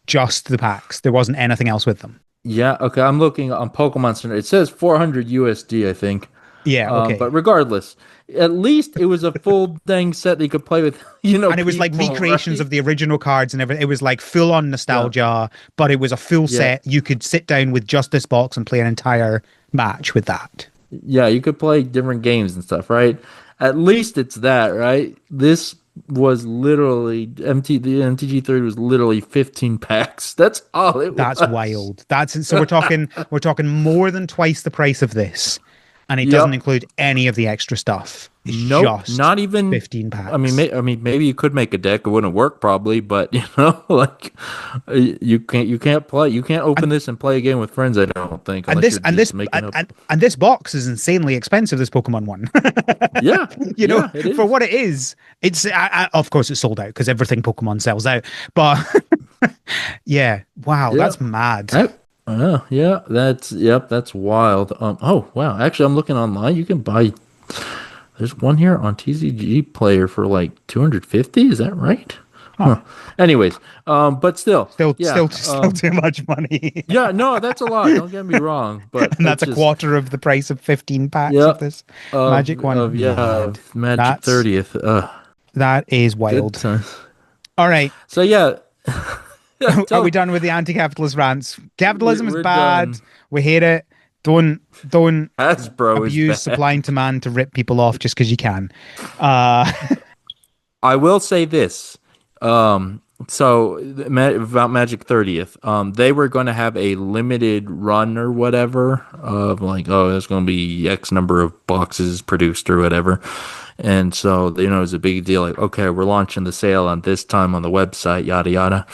Speaker 1: just the packs. There wasn't anything else with them.
Speaker 2: Yeah, okay. I'm looking on Pokemon Center. It says 400 USD, I think.
Speaker 1: Yeah,
Speaker 2: But
Speaker 1: okay.
Speaker 2: regardless, at least it was a full dang set that you could play with,
Speaker 1: And it was like
Speaker 2: people,
Speaker 1: recreations
Speaker 2: right?
Speaker 1: of the original cards and everything. It was like full on
Speaker 2: Yeah,
Speaker 1: nostalgia, but it was a full
Speaker 2: yeah,
Speaker 1: set. You could sit down with just this box and play an entire match with that.
Speaker 2: yeah. You could play different games and stuff, right? At least it's that, right? This was literally the MTG 30 was literally 15 packs. That's all it
Speaker 1: That's
Speaker 2: was.
Speaker 1: wild. That's so we're talking more than twice the price of this, and it doesn't
Speaker 2: Yep.
Speaker 1: include any of the extra stuff. It's
Speaker 2: Nope,
Speaker 1: just
Speaker 2: not even.
Speaker 1: 15
Speaker 2: I mean,
Speaker 1: packs.
Speaker 2: I mean, maybe you could make a deck. It wouldn't work probably, but like you can't open
Speaker 1: And
Speaker 2: this and play a game with friends. I don't think,
Speaker 1: and
Speaker 2: unless
Speaker 1: this
Speaker 2: you're
Speaker 1: and
Speaker 2: just
Speaker 1: this
Speaker 2: making
Speaker 1: and,
Speaker 2: up.
Speaker 1: and this box is insanely expensive, this Pokemon one.
Speaker 2: Yeah, it
Speaker 1: For
Speaker 2: is.
Speaker 1: what it is, of course it's sold out because everything Pokemon sells out. But yeah, wow,
Speaker 2: Yeah,
Speaker 1: that's mad.
Speaker 2: that. Yeah, that's wild. Oh wow, actually, I'm looking online. You can buy. There's one here on TCG Player for like 250. Is that right?
Speaker 1: Huh.
Speaker 2: Huh. Anyways, but still,
Speaker 1: Still,
Speaker 2: yeah,
Speaker 1: still, still too much money.
Speaker 2: yeah. No, that's a lot. Don't get me wrong, but
Speaker 1: And that's
Speaker 2: it's
Speaker 1: a
Speaker 2: just,
Speaker 1: quarter of the price of 15 packs of
Speaker 2: yeah,
Speaker 1: this magic one.
Speaker 2: yeah,
Speaker 1: Mad.
Speaker 2: of Magic
Speaker 1: That's
Speaker 2: 30th.
Speaker 1: that is
Speaker 2: Good
Speaker 1: wild.
Speaker 2: times.
Speaker 1: All right.
Speaker 2: So yeah, yeah.
Speaker 1: Are we
Speaker 2: Tell
Speaker 1: done with the anti-capitalist rants? Capitalism is
Speaker 2: we're
Speaker 1: bad.
Speaker 2: done.
Speaker 1: We hate it. Don't
Speaker 2: Hasbro is
Speaker 1: abuse
Speaker 2: bad.
Speaker 1: supply and demand to rip people off just because you can. Uh,
Speaker 2: I will say this. So about Magic 30th, they were going to have a limited run or whatever of like, oh, there's going to be X number of boxes produced or whatever. And so, it was a big deal. Like, okay, we're launching the sale on this time on the website, yada, yada.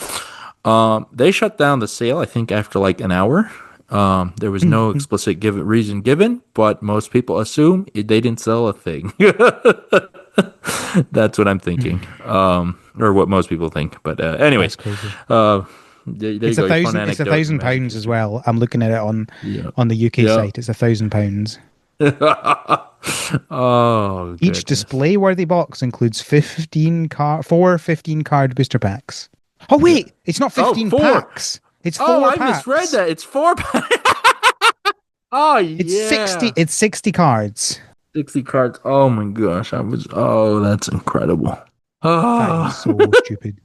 Speaker 2: They shut down the sale, I think, after like an hour. There was no explicit reason given, but most people assume they didn't sell a thing. That's what I'm thinking, or what most people think. But anyways,
Speaker 1: that's crazy.
Speaker 2: uh, there you
Speaker 1: It's a
Speaker 2: go. Your fun
Speaker 1: thousand. It's a
Speaker 2: anecdote in
Speaker 1: thousand
Speaker 2: Magic
Speaker 1: pounds as
Speaker 2: history.
Speaker 1: well. I'm looking at it on
Speaker 2: Yeah,
Speaker 1: on the UK
Speaker 2: yeah.
Speaker 1: site. It's £1,000.
Speaker 2: Oh
Speaker 1: Each
Speaker 2: goodness.
Speaker 1: display-worthy box includes 15 card booster packs. Oh wait, it's not
Speaker 2: Oh,
Speaker 1: 15
Speaker 2: four.
Speaker 1: packs. It's
Speaker 2: Oh,
Speaker 1: four
Speaker 2: I misread
Speaker 1: packs.
Speaker 2: that. It's 4 packs. Oh
Speaker 1: It's 60,
Speaker 2: yeah.
Speaker 1: it's 60 cards.
Speaker 2: 60 cards. Oh my gosh. That's incredible.
Speaker 1: That is
Speaker 2: Oh,
Speaker 1: so stupid.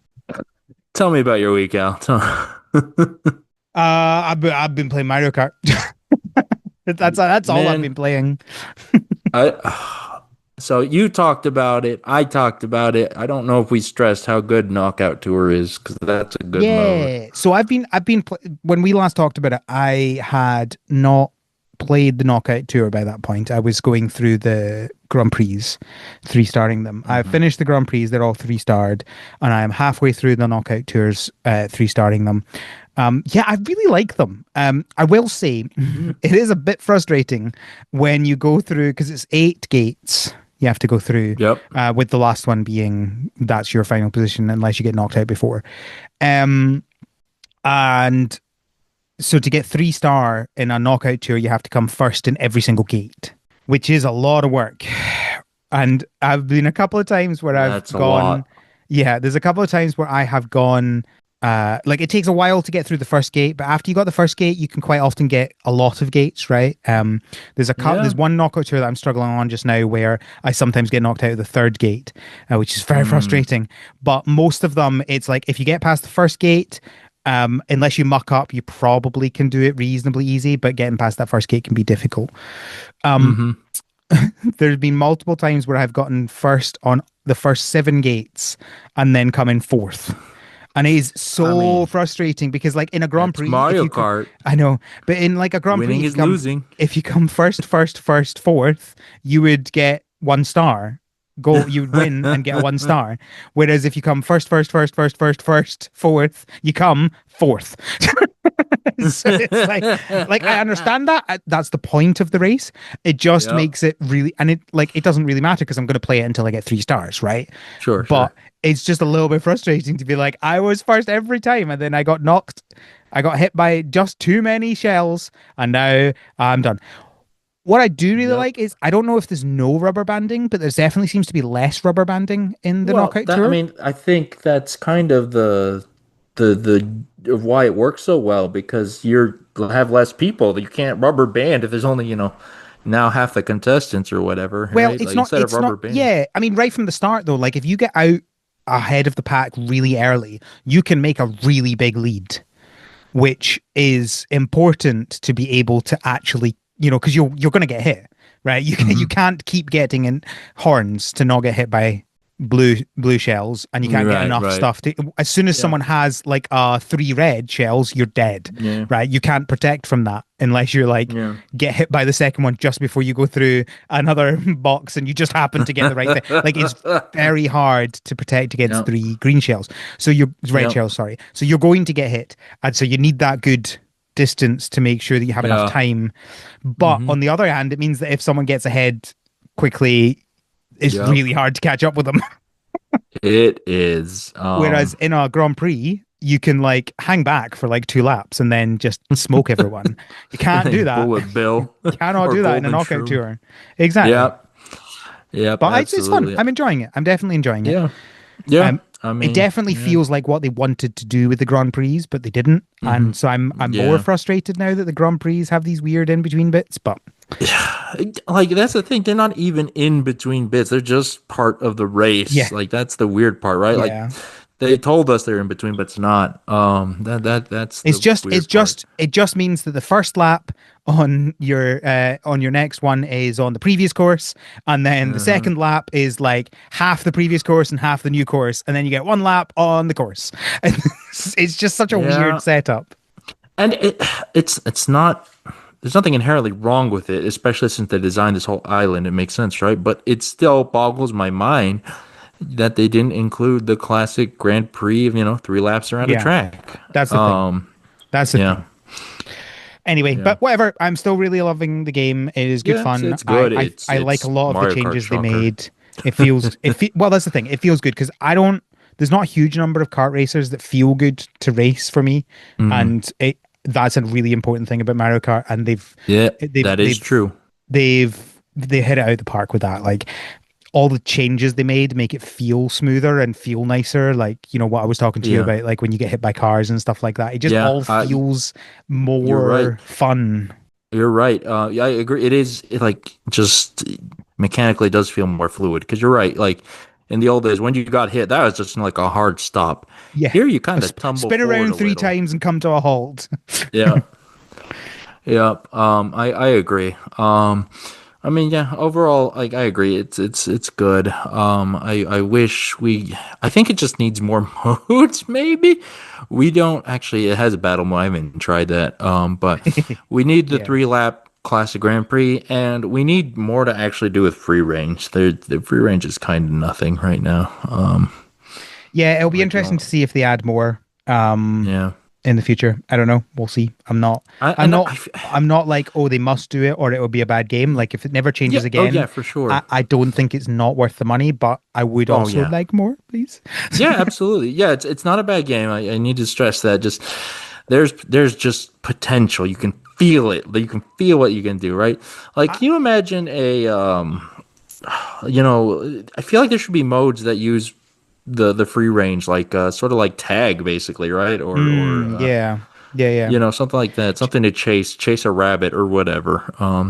Speaker 2: tell me about your week, Al.
Speaker 1: I've been playing Mario Kart. That's all I've
Speaker 2: Man,
Speaker 1: been playing.
Speaker 2: I so you talked about it. I talked about it. I don't know if we stressed how good Knockout Tour is because that's a good mode.
Speaker 1: Yeah. So when we last talked about it, I had not played the knockout tour by that point. I was going through the Grand Prix, three starring them. I
Speaker 2: Hmm.
Speaker 1: finished the Grand Prix, they're all three starred, and I am halfway through the knockout tours, three starring them. Yeah, I really like them. I will say
Speaker 2: Yeah.
Speaker 1: it is a bit frustrating when you go through because it's eight gates you have to go through,
Speaker 2: Yep.
Speaker 1: with the last one being that's your final position unless you get knocked out before. Um, and so to get three star in a knockout tour, you have to come first in every single gate, which is a lot of work. And I've been a couple of times where I've
Speaker 2: That's a
Speaker 1: gone,
Speaker 2: lot.
Speaker 1: yeah, there's a couple of times where I have gone, like it takes a while to get through the first gate, but after you got the first gate, you can quite often get a lot of gates, right? There's
Speaker 2: Yeah.
Speaker 1: one knockout tour that I'm struggling on just now where I sometimes get knocked out of the third gate, which is very
Speaker 2: Mm,
Speaker 1: frustrating. But most of them, it's like if you get past the first gate, unless you muck up, you probably can do it reasonably easy, but getting past that first gate can be difficult. Um,
Speaker 2: hmm.
Speaker 1: there's been multiple times where I've gotten first on the first seven gates and then come in fourth. And it is
Speaker 2: I
Speaker 1: so
Speaker 2: mean,
Speaker 1: frustrating because, like in a Grand
Speaker 2: that's
Speaker 1: Prix, if
Speaker 2: Mario
Speaker 1: you come,
Speaker 2: Kart.
Speaker 1: I know, but in like a Grand Prix,
Speaker 2: Winning is losing.
Speaker 1: if you come first, fourth, you would get one star. You would win and get a one star. Whereas if you come first, fourth, you come fourth. So it's like I understand that. That's the point of the race. It just
Speaker 2: Yep.
Speaker 1: makes it really, and it doesn't really matter because I'm going to play it until I get three stars, right?
Speaker 2: Sure,
Speaker 1: But
Speaker 2: sure.
Speaker 1: it's just a little bit frustrating to be like, I was first every time, and then I got knocked. I got hit by just too many shells, and now I'm done. What I do really
Speaker 2: Yep.
Speaker 1: like is I don't know if there's no rubber banding, but there definitely seems to be less rubber banding in the
Speaker 2: Well,
Speaker 1: knockout tour.
Speaker 2: I think that's kind of the of why it works so well because you're have less people. You can't rubber band if there's only, now half the contestants or whatever,
Speaker 1: Well,
Speaker 2: right? Like instead of
Speaker 1: it's not,
Speaker 2: rubber band.
Speaker 1: yeah. I mean, right from the start, though, like if you get out ahead of the pack really early, you can make a really big lead, which is important to be able to actually, because you're going to get hit, right? You
Speaker 2: Hmm.
Speaker 1: can't keep getting in horns to not get hit by blue shells, and you can't get
Speaker 2: Right,
Speaker 1: enough
Speaker 2: right.
Speaker 1: stuff to. As soon as
Speaker 2: Yeah.
Speaker 1: someone has like three red shells, you're dead,
Speaker 2: Yeah.
Speaker 1: right? You can't protect from that unless you're like
Speaker 2: Yeah.
Speaker 1: get hit by the second one just before you go through another box, and you just happen to get the right thing. Like it's very hard to protect against
Speaker 2: Yep.
Speaker 1: three green shells. So you're red
Speaker 2: Yep.
Speaker 1: shells, sorry. So you're going to get hit. And so you need that good distance to make sure that you have enough
Speaker 2: Yeah.
Speaker 1: time. But
Speaker 2: Hmm.
Speaker 1: on the other hand, it means that if someone gets ahead quickly, it's
Speaker 2: Yep.
Speaker 1: really hard to catch up with them.
Speaker 2: It is.
Speaker 1: Whereas in a Grand Prix, you can like hang back for like two laps and then just smoke everyone. You can't do that.
Speaker 2: Bullet Bill
Speaker 1: Cannot
Speaker 2: or
Speaker 1: do that in a
Speaker 2: Golden
Speaker 1: knockout
Speaker 2: Shroom.
Speaker 1: tour. Exactly.
Speaker 2: Yep. Yep,
Speaker 1: But it's fun.
Speaker 2: absolutely.
Speaker 1: I'm enjoying it. I'm definitely enjoying it.
Speaker 2: Yeah. Yeah.
Speaker 1: Um,
Speaker 2: I
Speaker 1: it
Speaker 2: mean,
Speaker 1: definitely
Speaker 2: yeah.
Speaker 1: feels like what they wanted to do with the Grand Prix, but they didn't.
Speaker 2: Hmm.
Speaker 1: And so I'm more
Speaker 2: Yeah.
Speaker 1: frustrated now that the Grand Prix have these weird in between bits. But
Speaker 2: Like that's the thing. They're not even in between bits. They're just part of the
Speaker 1: yeah,
Speaker 2: race. Like that's the weird part, right? Like
Speaker 1: yeah.
Speaker 2: they told us they're in between, but it's not. That's
Speaker 1: It's
Speaker 2: the
Speaker 1: just
Speaker 2: weird part.
Speaker 1: it just means that the first lap on your next one is on the previous course, and then the
Speaker 2: Uh-huh.
Speaker 1: second lap is like half the previous course and half the new course, and then you get one lap on the course. It's just such a weird
Speaker 2: Yeah.
Speaker 1: setup.
Speaker 2: And it's not there's nothing inherently wrong with it, especially since they designed this whole island. It makes sense, right? But it still boggles my mind that they didn't include the classic Grand Prix of, three laps around a
Speaker 1: Yeah,
Speaker 2: track.
Speaker 1: that's the thing.
Speaker 2: Um,
Speaker 1: That's the
Speaker 2: yeah,
Speaker 1: thing. Anyway,
Speaker 2: yeah.
Speaker 1: but whatever. I'm still really loving the game. It is good
Speaker 2: Yeah,
Speaker 1: fun.
Speaker 2: it's good.
Speaker 1: I like a
Speaker 2: It's
Speaker 1: lot of the
Speaker 2: Mario Kart
Speaker 1: changes they
Speaker 2: shocker.
Speaker 1: made. Well, that's the thing. It feels good because I don't. There's not a huge number of kart racers that feel good to race for me,
Speaker 2: Hmm.
Speaker 1: and that's a really important thing about Mario Kart. And
Speaker 2: Yeah,
Speaker 1: they've
Speaker 2: that is
Speaker 1: they've
Speaker 2: true.
Speaker 1: they hit it out of the park with that. Like all the changes they made make it feel smoother and feel nicer. Like, what I was talking to you
Speaker 2: Yeah,
Speaker 1: about, like when you get hit by cars and stuff like that. It just
Speaker 2: yeah.
Speaker 1: all feels
Speaker 2: You're right.
Speaker 1: more fun.
Speaker 2: You're right. Yeah, I agree. It is like just mechanically does feel more fluid because you're right. Like in the old days, when you got hit, that was just like a hard stop.
Speaker 1: Yeah.
Speaker 2: Here, you kind of tumble
Speaker 1: Spin
Speaker 2: forward
Speaker 1: around
Speaker 2: a
Speaker 1: three
Speaker 2: little.
Speaker 1: times and come to a halt.
Speaker 2: Yeah, yeah. I agree. I mean, yeah. Overall, like I agree. It's good. I wish we. I think it just needs more modes. Maybe we don't actually. It has a battle mode. I haven't tried that. But we need the
Speaker 1: Yeah.
Speaker 2: 3 lap classic Grand Prix, and we need more to actually do with free range. The free range is kind of nothing right now.
Speaker 1: Yeah, it'll be
Speaker 2: Like you
Speaker 1: interesting
Speaker 2: don't.
Speaker 1: to see if they add more
Speaker 2: Yeah.
Speaker 1: in the future. I don't know. We'll see.
Speaker 2: I
Speaker 1: I'm
Speaker 2: and
Speaker 1: not I'm not like, oh, they must do it or it will be a bad game. Like if it never
Speaker 2: yeah.
Speaker 1: changes
Speaker 2: Oh yeah,
Speaker 1: again,
Speaker 2: for sure.
Speaker 1: I don't think it's not worth the money, but I would
Speaker 2: Oh
Speaker 1: also
Speaker 2: yeah.
Speaker 1: like more, please.
Speaker 2: Yeah, absolutely. Yeah, it's not a bad game. I need to stress that. Just there's just potential. You can feel it. You can feel what you can do, right? Like,
Speaker 1: I,
Speaker 2: can you imagine I feel like there should be modes that use the free range, like sort of like tag, basically, right?
Speaker 1: yeah. Yeah, yeah.
Speaker 2: Something like that, something to chase a rabbit or whatever,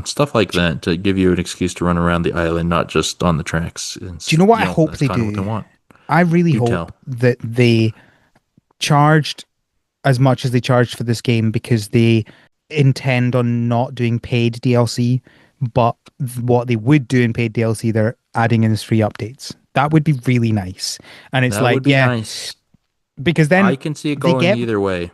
Speaker 2: stuff like that to give you an excuse to run around the island, not just on the tracks.
Speaker 1: Do you know what I hope
Speaker 2: That's
Speaker 1: they
Speaker 2: kind of what they
Speaker 1: do?
Speaker 2: want.
Speaker 1: I really
Speaker 2: Do
Speaker 1: hope
Speaker 2: tell.
Speaker 1: that they charged as much as they charged for this game because they intend on not doing paid DLC, but what they would do in paid DLC, they're adding in as free updates. That would be really nice. And it's
Speaker 2: That
Speaker 1: like,
Speaker 2: would be
Speaker 1: yeah,
Speaker 2: nice.
Speaker 1: because
Speaker 2: I
Speaker 1: then
Speaker 2: can see it
Speaker 1: they
Speaker 2: going
Speaker 1: get
Speaker 2: either way.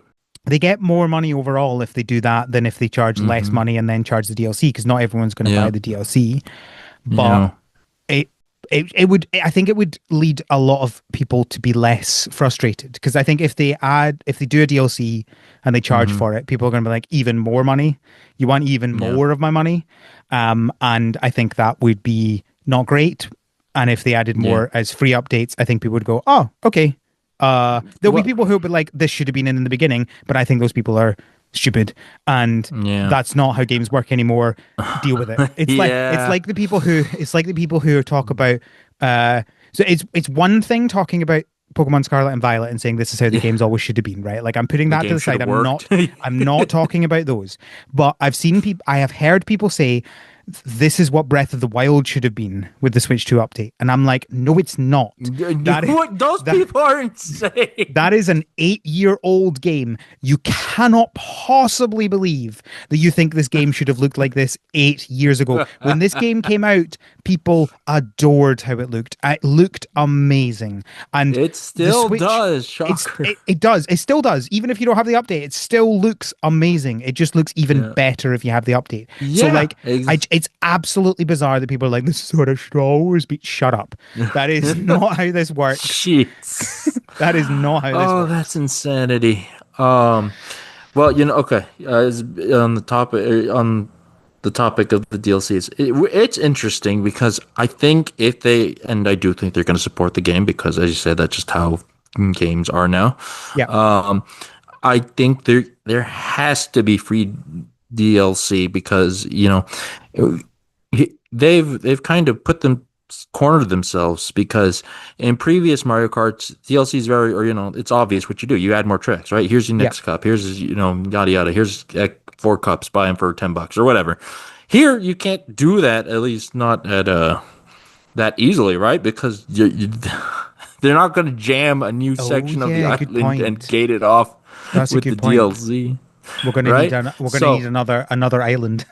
Speaker 1: they get more money overall if they do that than if they charge less
Speaker 2: Hmm.
Speaker 1: money and then charge the DLC because not everyone's going to buy
Speaker 2: Yeah.
Speaker 1: the DLC. But
Speaker 2: Yeah.
Speaker 1: it it would I think it would lead a lot of people to be less frustrated because I think if they do a DLC and they charge
Speaker 2: Hmm.
Speaker 1: for it, people are going to be like even more money. You want even
Speaker 2: Yeah.
Speaker 1: more of my money, and I think that would be not great. And if they added
Speaker 2: Yeah.
Speaker 1: more as free updates, I think people would go, oh, okay. There'll be
Speaker 2: Well,
Speaker 1: people who'll be like, this should have been in the beginning, but I think those people are stupid, and
Speaker 2: yeah.
Speaker 1: that's not how games work anymore. Deal with it.
Speaker 2: Yeah.
Speaker 1: It's like the people who talk about uh so it's one thing talking about Pokemon Scarlet and Violet and saying this is how the
Speaker 2: Yeah.
Speaker 1: games always should have been, right? Like I'm putting
Speaker 2: The
Speaker 1: that to
Speaker 2: game
Speaker 1: the
Speaker 2: should
Speaker 1: side.
Speaker 2: have worked.
Speaker 1: I'm not talking about those. But I have heard people say this is what Breath of the Wild should have been with the Switch 2 update. And I'm like, no, it's not. That is
Speaker 2: What? Those
Speaker 1: that
Speaker 2: people are insane.
Speaker 1: that is an 8-year-old game. You cannot possibly believe that you think this game should have looked like this 8 years ago. When this game came out, people adored how it looked. It looked amazing. And
Speaker 2: It
Speaker 1: the
Speaker 2: still
Speaker 1: Switch,
Speaker 2: does. Shocker.
Speaker 1: it does. It still does. Even if you don't have the update, it still looks amazing. It just looks even
Speaker 2: Yeah.
Speaker 1: better if you have the update. So,
Speaker 2: Yeah.
Speaker 1: like, it's absolutely bizarre that people are like, this is what it should always be. Shut up. That is not how this works.
Speaker 2: Jeez.
Speaker 1: That is not how this
Speaker 2: Oh,
Speaker 1: works.
Speaker 2: that's insanity. Um, well, okay. On the topic of the DLCs, it's interesting because I think if they, and I do think they're going to support the game because, as you said, that's just how games are now.
Speaker 1: Yeah.
Speaker 2: I think there has to be free DLC because they've kind of cornered themselves because in previous Mario Karts DLC is very, or it's obvious what you do. You add more tracks, right? Here's your
Speaker 1: Yeah.
Speaker 2: next cup. Here's yada yada. Here's 4 cups. Buy them for $10 or whatever. Here you can't do that. At least not at that easily, right? Because they're not going to jam a new
Speaker 1: Oh
Speaker 2: section of the
Speaker 1: yeah, good
Speaker 2: island and
Speaker 1: point.
Speaker 2: gate it off
Speaker 1: That's a
Speaker 2: with the
Speaker 1: good point.
Speaker 2: DLC, right?
Speaker 1: We're gonna need
Speaker 2: So
Speaker 1: another island,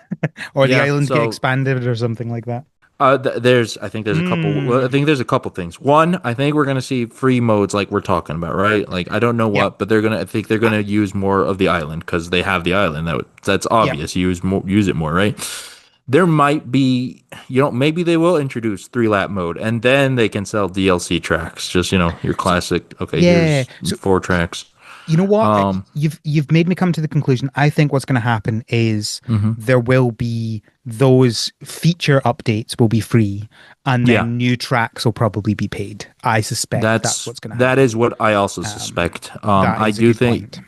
Speaker 1: or the
Speaker 2: yeah,
Speaker 1: island get
Speaker 2: so
Speaker 1: expanded or something like that.
Speaker 2: I think there's a couple. Well, I
Speaker 1: Mm.
Speaker 2: think there's a couple things. One, I think we're gonna see free modes like we're talking about, right? Like I don't know
Speaker 1: Yeah.
Speaker 2: what, but I think they're
Speaker 1: Uh,
Speaker 2: gonna use more of the island because they have the island. That's
Speaker 1: yeah.
Speaker 2: obvious. Use it more, right? There might be, maybe they will introduce 3 lap mode, and then they can sell DLC tracks. Just your
Speaker 1: So
Speaker 2: classic. Okay,
Speaker 1: yeah.
Speaker 2: here's
Speaker 1: So
Speaker 2: 4 tracks.
Speaker 1: you know what?
Speaker 2: Um,
Speaker 1: You've made me come to the conclusion. I think what's going to happen is
Speaker 2: mhm.
Speaker 1: there will be those feature updates will be free, and
Speaker 2: Yeah,
Speaker 1: then new tracks will probably be paid. I suspect that's what's going to
Speaker 2: that
Speaker 1: happen.
Speaker 2: is what I also
Speaker 1: Um,
Speaker 2: suspect.
Speaker 1: that
Speaker 2: I
Speaker 1: is a
Speaker 2: do
Speaker 1: good
Speaker 2: think,
Speaker 1: point.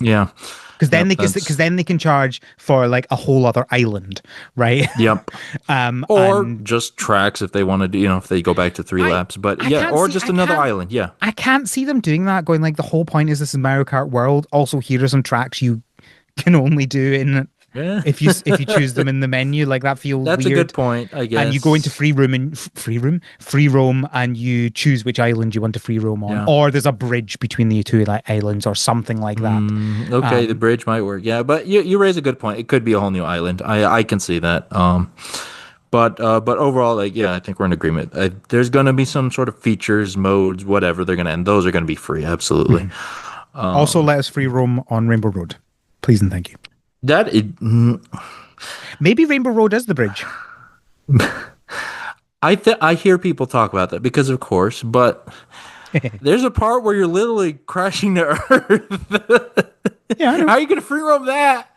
Speaker 2: yeah, yep,
Speaker 1: Because
Speaker 2: that's
Speaker 1: then they can charge for like a whole other island, right?
Speaker 2: yep. Or
Speaker 1: And
Speaker 2: just tracks if they want to do, if they go back to three
Speaker 1: I
Speaker 2: laps. But
Speaker 1: I
Speaker 2: yeah,
Speaker 1: can't
Speaker 2: or
Speaker 1: see
Speaker 2: just another island. Yeah.
Speaker 1: I can't see them doing that. Going like the whole point is this is Mario Kart World. Also, here are some tracks you can only do in
Speaker 2: Yeah.
Speaker 1: if you choose them in the menu, like that feels
Speaker 2: That's a good
Speaker 1: weird.
Speaker 2: point, I
Speaker 1: And you go into
Speaker 2: guess.
Speaker 1: free roam, and you choose which island you want to free roam on,
Speaker 2: Yeah.
Speaker 1: or there's a bridge between the two like islands or something like that.
Speaker 2: Okay, the
Speaker 1: Um,
Speaker 2: bridge might work. Yeah, but you raise a good point. It could be a whole new island. I can see that. But overall, like yeah, I think we're in agreement. There's gonna be some sort of features, modes, whatever they're gonna, and those are gonna be free. Absolutely.
Speaker 1: mhm. Also, let us free roam on Rainbow Road, please and thank you.
Speaker 2: That it,
Speaker 1: Maybe Rainbow Road is the bridge.
Speaker 2: I hear people talk about that because of course, but there's a part where you're literally crashing to Earth.
Speaker 1: Yeah, I know.
Speaker 2: How are you gonna free roam that?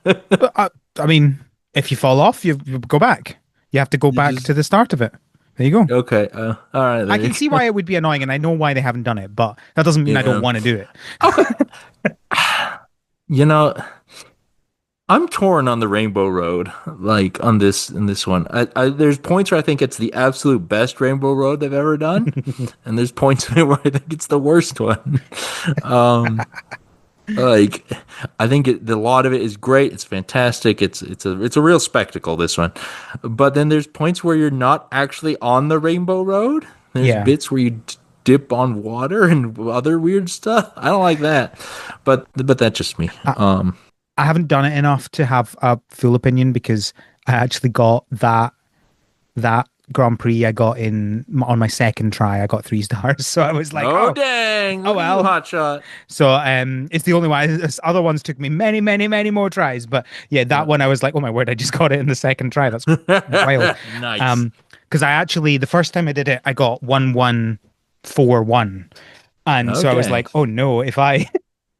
Speaker 1: But I mean, if you fall off, you go back. You have to go
Speaker 2: You
Speaker 1: back
Speaker 2: just
Speaker 1: to the start of it. There you go.
Speaker 2: okay. All right,
Speaker 1: I
Speaker 2: there
Speaker 1: can
Speaker 2: you
Speaker 1: see
Speaker 2: go.
Speaker 1: why it would be annoying, and I know why they haven't done it, but that doesn't mean I don't
Speaker 2: Yeah.
Speaker 1: want to do it.
Speaker 2: Okay. You know, I'm torn on the Rainbow Road, like on this in this one. There's points where I think it's the absolute best Rainbow Road they've ever done, and there's points where I think it's the worst one. Um, like I think the lot of it is great. It's fantastic. It's a real spectacle. This one, but then there's points where you're not actually on the Rainbow Road. There's
Speaker 1: Yeah.
Speaker 2: bits where you dip on water and other weird stuff. I don't like that, but that's just me.
Speaker 1: I, I haven't done it enough to have a full opinion because I actually got that Grand Prix I got in on my second try. I got 3 stars, so I was like,
Speaker 2: Oh
Speaker 1: oh,
Speaker 2: dang!
Speaker 1: oh
Speaker 2: Look at you,
Speaker 1: well.
Speaker 2: hotshot.
Speaker 1: So it's the only one. Other ones took me many, many, many more tries. But yeah, that
Speaker 2: Yeah.
Speaker 1: one I was like, oh my word, I just got it in the second try. That's wild.
Speaker 2: Nice.
Speaker 1: Because I actually the first time I did it, I got 1141, and so I was
Speaker 2: Okay.
Speaker 1: like, oh no, if I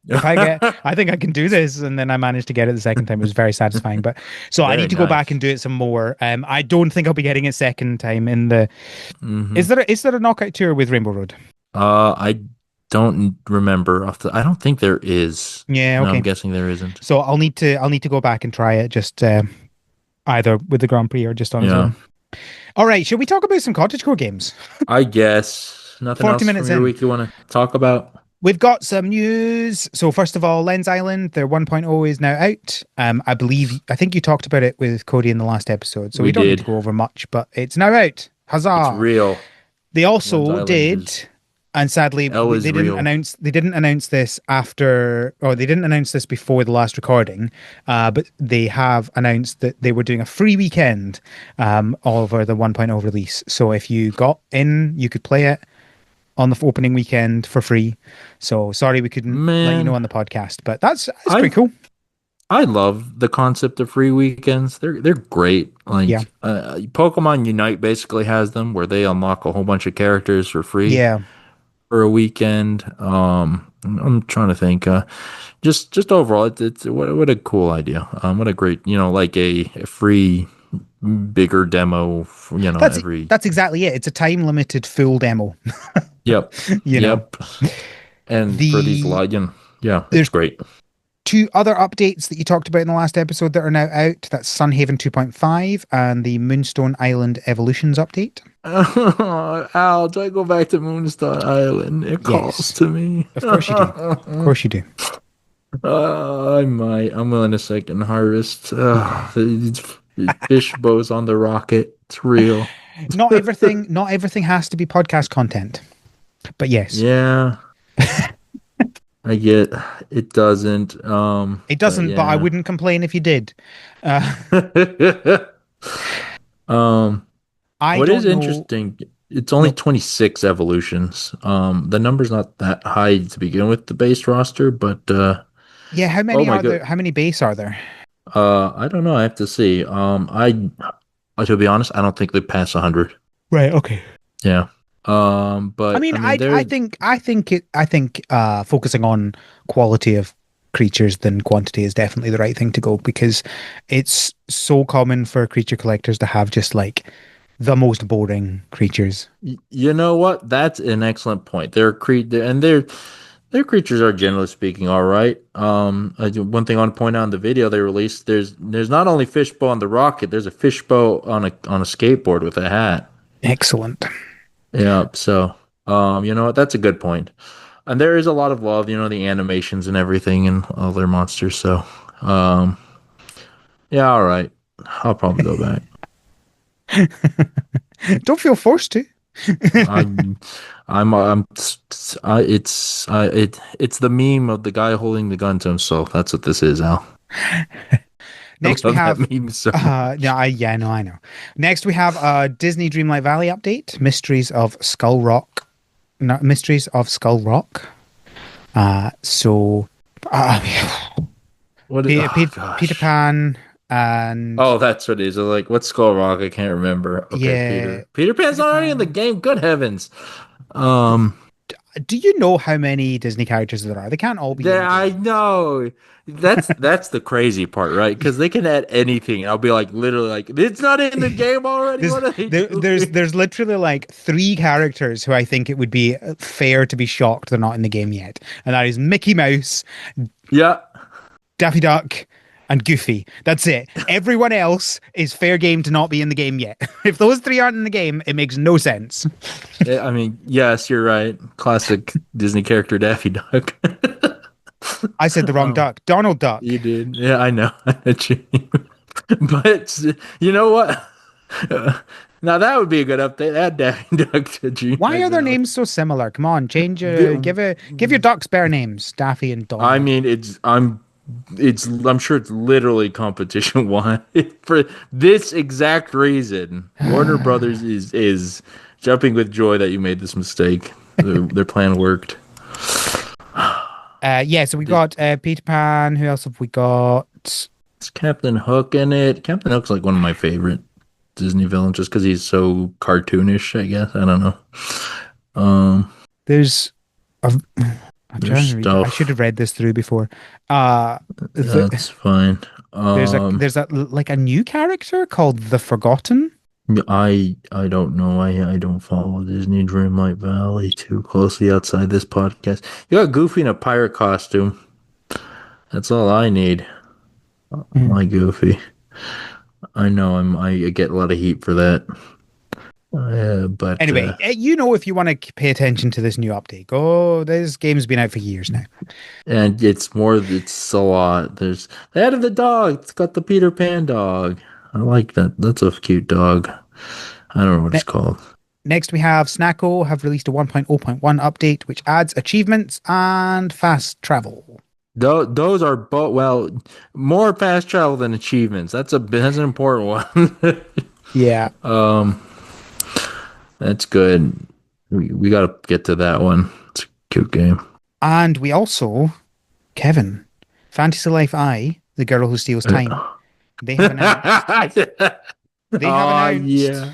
Speaker 1: get, I think I can do this. And then I managed to get it the second time. It was very satisfying. But so I
Speaker 2: Very
Speaker 1: need to go back
Speaker 2: nice.
Speaker 1: and do it some more. I don't think I'll be getting it second time in the.
Speaker 2: Hmm.
Speaker 1: Is there a knockout tour with Rainbow Road?
Speaker 2: I don't remember off the. I don't think there is.
Speaker 1: Yeah,
Speaker 2: No, I'm
Speaker 1: okay.
Speaker 2: guessing there isn't.
Speaker 1: So I'll need to go back and try it just either with the Grand Prix or just on its
Speaker 2: Yeah.
Speaker 1: own. All right, shall we talk about some cottagecore games?
Speaker 2: I guess nothing
Speaker 1: 40
Speaker 2: else from
Speaker 1: minutes
Speaker 2: your
Speaker 1: in.
Speaker 2: week you want to talk about?
Speaker 1: We've got some news. So first of all, Lens Island, their 1.0 is now out. I think you talked about it with Cody in the last episode, so we
Speaker 2: We
Speaker 1: don't need to
Speaker 2: did.
Speaker 1: go over much, but it's now out.
Speaker 2: It's
Speaker 1: Huzzah!
Speaker 2: real.
Speaker 1: They
Speaker 2: Lens
Speaker 1: also
Speaker 2: Island
Speaker 1: did,
Speaker 2: is
Speaker 1: and sadly,
Speaker 2: L is real.
Speaker 1: they didn't announce this after, or they didn't announce this before the last recording, but they have announced that they were doing a free weekend over the 1.0 release. So if you got in, you could play it on the opening weekend for free. So sorry we couldn't let you know
Speaker 2: Man,
Speaker 1: on the podcast, but that's
Speaker 2: I
Speaker 1: pretty cool.
Speaker 2: I love the concept of free weekends. They're great.
Speaker 1: Yeah,
Speaker 2: Like Pokemon Unite basically has them where they unlock a whole bunch of characters for free
Speaker 1: yeah.
Speaker 2: for a weekend. I'm trying to think. Just overall, it's what a cool idea. What a great like a free bigger demo.
Speaker 1: That's
Speaker 2: Every
Speaker 1: that's exactly it. It's a time limited full demo.
Speaker 2: yep,
Speaker 1: You know,
Speaker 2: yep. And for these
Speaker 1: the
Speaker 2: yeah, it's
Speaker 1: there's
Speaker 2: great.
Speaker 1: two other updates that you talked about in the last episode that are now out. That's Sunhaven 2.5 and the Moonstone Island Evolutions update.
Speaker 2: Ow, do I go back to Moonstar Island? It calls
Speaker 1: Yes,
Speaker 2: to me.
Speaker 1: of course you do. Of course you do.
Speaker 2: I might. I'm on a second harvest. These fish bows on the rocket. It's real.
Speaker 1: Not everything has to be podcast content. But yes,
Speaker 2: Yeah, I get it doesn't.
Speaker 1: it
Speaker 2: But
Speaker 1: doesn't, but I
Speaker 2: yeah.
Speaker 1: wouldn't complain if you did. Uh,
Speaker 2: um,
Speaker 1: I
Speaker 2: what is
Speaker 1: don't know.
Speaker 2: interesting, it's only
Speaker 1: No,
Speaker 2: 26 evolutions. The number's not that high to begin with the base roster, but
Speaker 1: yeah, how
Speaker 2: oh
Speaker 1: many
Speaker 2: my
Speaker 1: are
Speaker 2: god.
Speaker 1: there? How many base are there?
Speaker 2: I don't know. I have to see. To be honest, I don't think they pass 100.
Speaker 1: Right, okay.
Speaker 2: Yeah.
Speaker 1: I
Speaker 2: But
Speaker 1: mean,
Speaker 2: I mean, there.
Speaker 1: I think focusing on quality of creatures than quantity is definitely the right thing to go because it's so common for creature collectors to have just like the most boring creatures.
Speaker 2: You know what? That's an excellent point. Their creatures are generally speaking all right. One thing I want to point out in the video they released, there's not only fishbow on the rocket, there's a fishbow on a skateboard with a hat.
Speaker 1: Excellent.
Speaker 2: Yeah. So, you know what? That's a good point. And there is a lot of love, the animations and everything and all their monsters. So, um, Yeah, all right. I'll probably go back.
Speaker 1: Don't feel forced to.
Speaker 2: I'm, I'm, it's the meme of the guy holding the gun to himself. That's what this is, Al. I
Speaker 1: Next we
Speaker 2: love that
Speaker 1: have
Speaker 2: meme so
Speaker 1: no,
Speaker 2: much.
Speaker 1: yeah, no, I know. Next we have Disney Dreamlight Valley update, Mysteries of Skull Rock. No, Mysteries of Skull Rock. So uh,
Speaker 2: What? Oh
Speaker 1: Peter
Speaker 2: gosh.
Speaker 1: Pan and
Speaker 2: Oh, that's what it is. Like, what's Skull Rock? I can't remember. Okay,
Speaker 1: yeah,
Speaker 2: Peter Pan's
Speaker 1: Peter
Speaker 2: already in the
Speaker 1: Pan.
Speaker 2: game. Good heavens. Um,
Speaker 1: Do you know how many Disney characters there are? They can't all be in
Speaker 2: there.
Speaker 1: the
Speaker 2: I
Speaker 1: game.
Speaker 2: know. That's the crazy part, right? Because they can add anything. I'll be like, literally, like, it's not in the game already.
Speaker 1: There's
Speaker 2: What are they
Speaker 1: there's
Speaker 2: doing?
Speaker 1: there's literally like three characters who I think it would be fair to be shocked they're not in the game yet, and that is Mickey Mouse,
Speaker 2: Yeah.
Speaker 1: Daffy Duck, and Goofy. That's it. Everyone else is fair game to not be in the game yet. If those three aren't in the game, it makes no sense.
Speaker 2: I mean, yes, you're right. Classic Disney character Daffy Duck.
Speaker 1: I said the wrong
Speaker 2: Oh,
Speaker 1: duck. Donald Duck.
Speaker 2: you did. Yeah, I know. But you know what? Now that would be a good update. Add Daffy Duck to
Speaker 1: Why
Speaker 2: Dreamlight
Speaker 1: are their
Speaker 2: Valley.
Speaker 1: names so similar? Come on, change.
Speaker 2: The-
Speaker 1: Give your ducks better names. Daffy and
Speaker 2: I
Speaker 1: Donald.
Speaker 2: mean, I'm sure it's literally competition one for this exact reason. Warner Brothers is jumping with joy that you made this mistake. Their plan worked.
Speaker 1: Yeah, so we
Speaker 2: This,
Speaker 1: got Peter Pan. Who else have we got?
Speaker 2: Is Captain Hook in it? Captain Hook's like one of my favorite Disney villains just because he's so cartoonish, I guess. I don't know. Um,
Speaker 1: There's. I'm
Speaker 2: there's
Speaker 1: trying to read. I should
Speaker 2: stuff
Speaker 1: have read this through before. Uh, the,
Speaker 2: that's fine.
Speaker 1: there's a like a new character called the Forgotten.
Speaker 2: I don't know. I don't follow Disney Dreamlight Valley too closely outside this podcast. You got Goofy in a pirate costume. That's all I need.
Speaker 1: Hmm.
Speaker 2: My Goofy. I know I get a lot of heat for that. But
Speaker 1: Anyway, you know if you want to pay attention to this new update, go. This game's been out for years now.
Speaker 2: and it's a lot. There's they added the dog. It's got the Peter Pan dog. I like that. That's a cute dog. I don't know what it's
Speaker 1: Ne-
Speaker 2: called.
Speaker 1: Next, we have Snacko have released a 1.0.1 update, which adds achievements and fast travel.
Speaker 2: Those are both well more fast travel than achievements. That's an important one.
Speaker 1: Yeah.
Speaker 2: um, that's good. We got to get to that one. It's a cute game.
Speaker 1: And we also, Kevin, Fantasy Life I, the girl who steals time, they have announced, they have
Speaker 2: Oh
Speaker 1: announced,
Speaker 2: yeah.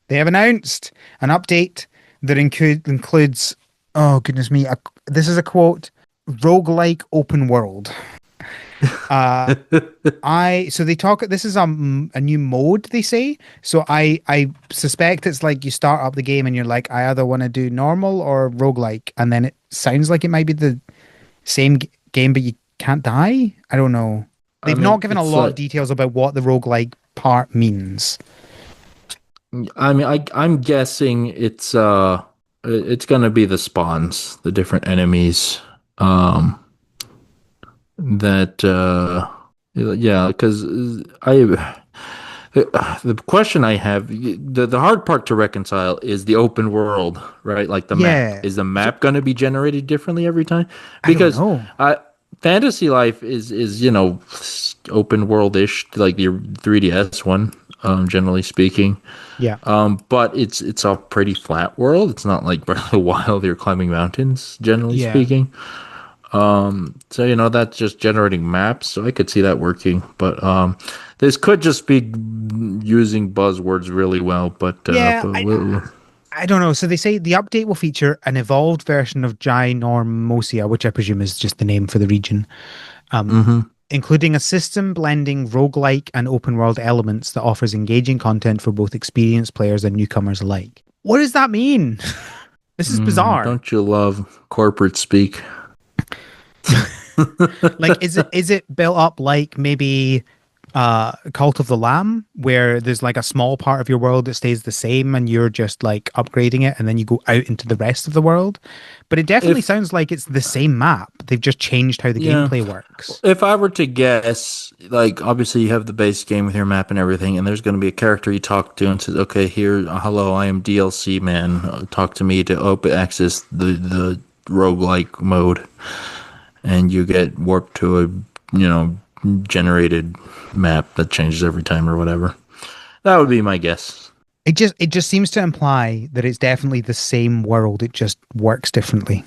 Speaker 1: they have announced an update that includes, oh goodness me, this is a quote, roguelike open world. Uh, so they talk, this is a new mode, they say. So I suspect it's like you start up the game and you're like, I either want to do normal or roguelike. And then it sounds like it might be the same game, but you can't die. I don't know.
Speaker 2: I
Speaker 1: They've not
Speaker 2: mean,
Speaker 1: given a
Speaker 2: it's
Speaker 1: lot of
Speaker 2: like
Speaker 1: details about what the roguelike part means.
Speaker 2: I'm guessing it's gonna be the spawns, the different enemies. That yeah, because I the question I have, the hard part to reconcile is the open world, right? Like the map.
Speaker 1: Yeah.
Speaker 2: Is the
Speaker 1: So
Speaker 2: map going to be generated differently every time?
Speaker 1: I don't
Speaker 2: Because
Speaker 1: know.
Speaker 2: Fantasy Life is open world-ish, like the 3DS one, generally speaking.
Speaker 1: Yeah.
Speaker 2: But it's a pretty flat world. It's not like Breath of the Wild. You're climbing mountains, generally
Speaker 1: Yeah.
Speaker 2: speaking. So that's just generating maps. So I could see that working, but this could just be using buzzwords really well.
Speaker 1: Yeah.
Speaker 2: But we'll,
Speaker 1: I don't know. So they say the update will feature an evolved version of Ginormosia, which I presume is just the name for the region, um,
Speaker 2: hmm
Speaker 1: including a system blending roguelike and open world elements that offers engaging content for both experienced players and newcomers alike. What does that mean? This is bizarre.
Speaker 2: don't you love corporate speak?
Speaker 1: Like, is it built up like maybe Cult of the Lamb, where there's like a small part of your world that stays the same and you're just like upgrading it and then you go out into the rest of the world. But it definitely
Speaker 2: If
Speaker 1: sounds like it's the same map. They've just changed how the
Speaker 2: yeah,
Speaker 1: gameplay works.
Speaker 2: if I were to guess, like obviously you have the base game with your map and everything, and there's going to be a character you talk to and says, "Okay, here, hello, I am DLC man. Talk to me to open access the roguelike mode," and you get warped to a generated map that changes every time or whatever. That would be my guess.
Speaker 1: It just seems to imply that it's definitely the same world. It just works differently.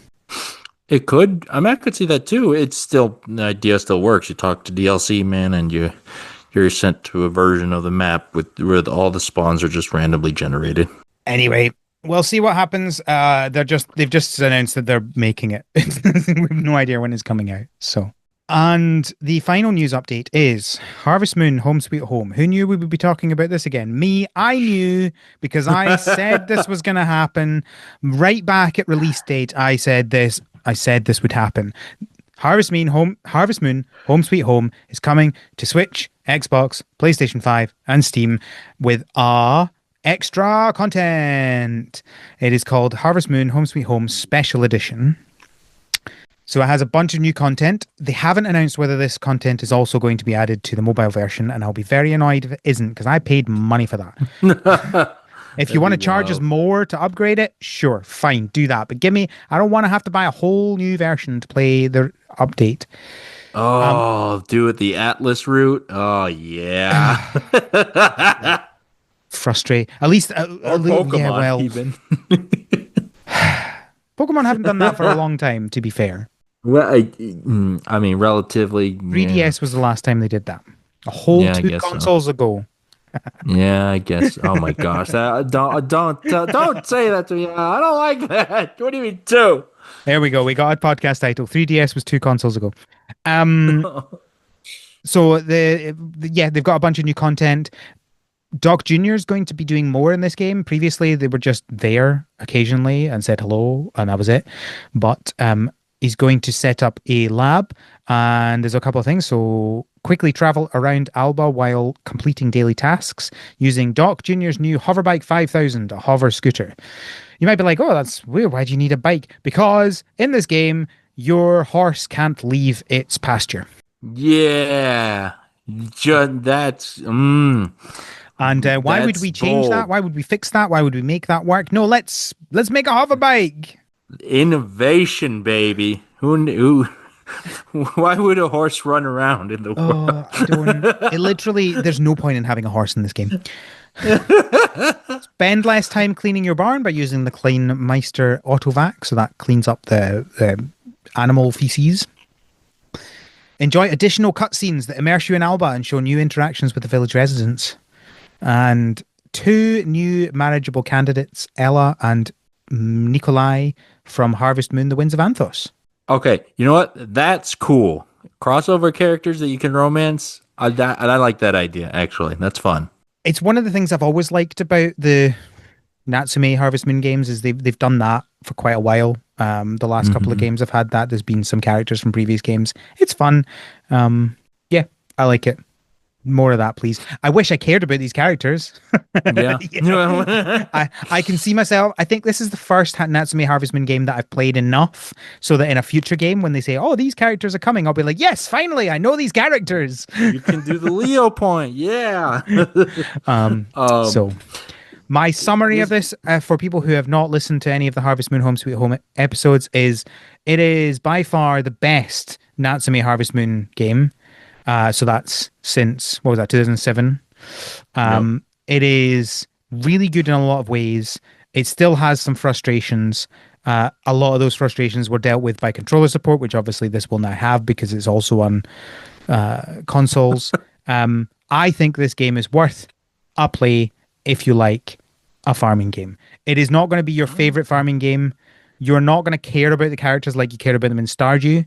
Speaker 2: It could. I mean, I could see that too. It's still the idea still works. You talk to DLC man, and you're sent to a version of the map with all the spawns are just randomly generated.
Speaker 1: Anyway, we'll see what happens. They've just announced that they're making it. We have no idea when it's coming out. So, and the final news update is Harvest Moon Home Sweet Home. Who knew we would be talking about this again? Me, I knew because I said this was going to happen right back at release date. I said this. I said this would happen. Harvest Moon Home Sweet Home is coming to Switch, Xbox, PlayStation 5, and Steam with extra content. It is called Harvest Moon Home Sweet Home Special Edition. So it has a bunch of new content. They haven't announced whether this content is also going to be added to the mobile version, and I'll be very annoyed if it isn't because I paid money for that. If you
Speaker 2: That'd
Speaker 1: want
Speaker 2: be
Speaker 1: to charge us
Speaker 2: wild.
Speaker 1: more to upgrade it, sure, fine, do that. But I don't want to have to buy a whole new version to play the update. Um,
Speaker 2: Oh, do it the Atlas route. Oh yeah.
Speaker 1: Frustrate. At least,
Speaker 2: Or
Speaker 1: yeah.
Speaker 2: Pokemon
Speaker 1: Well,
Speaker 2: even.
Speaker 1: Pokemon haven't done that for a long time. To be fair,
Speaker 2: Well, I mean, relatively, yeah,
Speaker 1: 3DS was the last time they did that. A whole
Speaker 2: yeah, I
Speaker 1: two
Speaker 2: guess so.
Speaker 1: consoles ago.
Speaker 2: Yeah, I guess. Oh my gosh, don't say that to me. I don't like that. What do you mean two?
Speaker 1: There we go. We got a podcast title. 3DS was two consoles ago. Um, so yeah, they've got a bunch of new content. Doc Jr. is going to be doing more in this game. Previously, they were just there occasionally and said hello, and that was it. But he's going to set up a lab, and there's a couple of things. So quickly travel around Alba while completing daily tasks using Doc Jr.'s new Hoverbike 5000, a hover scooter. You might be like, oh, that's weird. Why do you need a bike? Because in this game, your horse can't leave its pasture.
Speaker 2: Yeah,
Speaker 1: And why would
Speaker 2: that's
Speaker 1: we change that?
Speaker 2: bold.
Speaker 1: Why would we fix that? Why would we make that work? No, let's make a hover bike.
Speaker 2: Innovation, baby. Who knew? Why would a horse run around in the
Speaker 1: Oh, I don't. It literally, there's no point in having a horse in this game.
Speaker 2: world?
Speaker 1: Spend less time cleaning your barn by using the Clean Meister Autovac, so that cleans up the animal feces. Enjoy additional cutscenes that immerse you in Alba and show new interactions with the village residents. And two new marriageable candidates, Ella and Nikolai from Harvest Moon: The Winds of Anthos.
Speaker 2: Okay, you know what? That's cool. Crossover characters that you can romance. I like that idea. Actually, that's fun.
Speaker 1: It's one of the things I've always liked about the Natsume Harvest Moon games is they've done that for quite a while. The last couple of
Speaker 2: Hmm.
Speaker 1: games I've had that. There's been some characters from previous games. It's fun. Yeah, I like it. More of that, please. I wish I cared about these characters.
Speaker 2: Yeah.
Speaker 1: You know, I can see myself. I think this is the first Natsume Harvest Moon game that I've played enough so that in a future game, when they say, "Oh, these characters are coming," I'll be like, "Yes, finally, I know these characters."
Speaker 2: You can do the Leo point. Yeah. um.
Speaker 1: So my summary of
Speaker 2: This.
Speaker 1: this for people who have not listened to any of the Harvest Moon Home Sweet Home episodes is it is by far the best Natsume Harvest Moon game. So that's since what was that 2007.
Speaker 2: Yep.
Speaker 1: It is really good in a lot of ways. It still has some frustrations. A lot of those frustrations were dealt with by controller support, which obviously this will now have because it's also on consoles. I think this game is worth a play if you like a farming game. It is not going to be your favorite farming game. You're not going to care about the characters like you care about them in Stardew,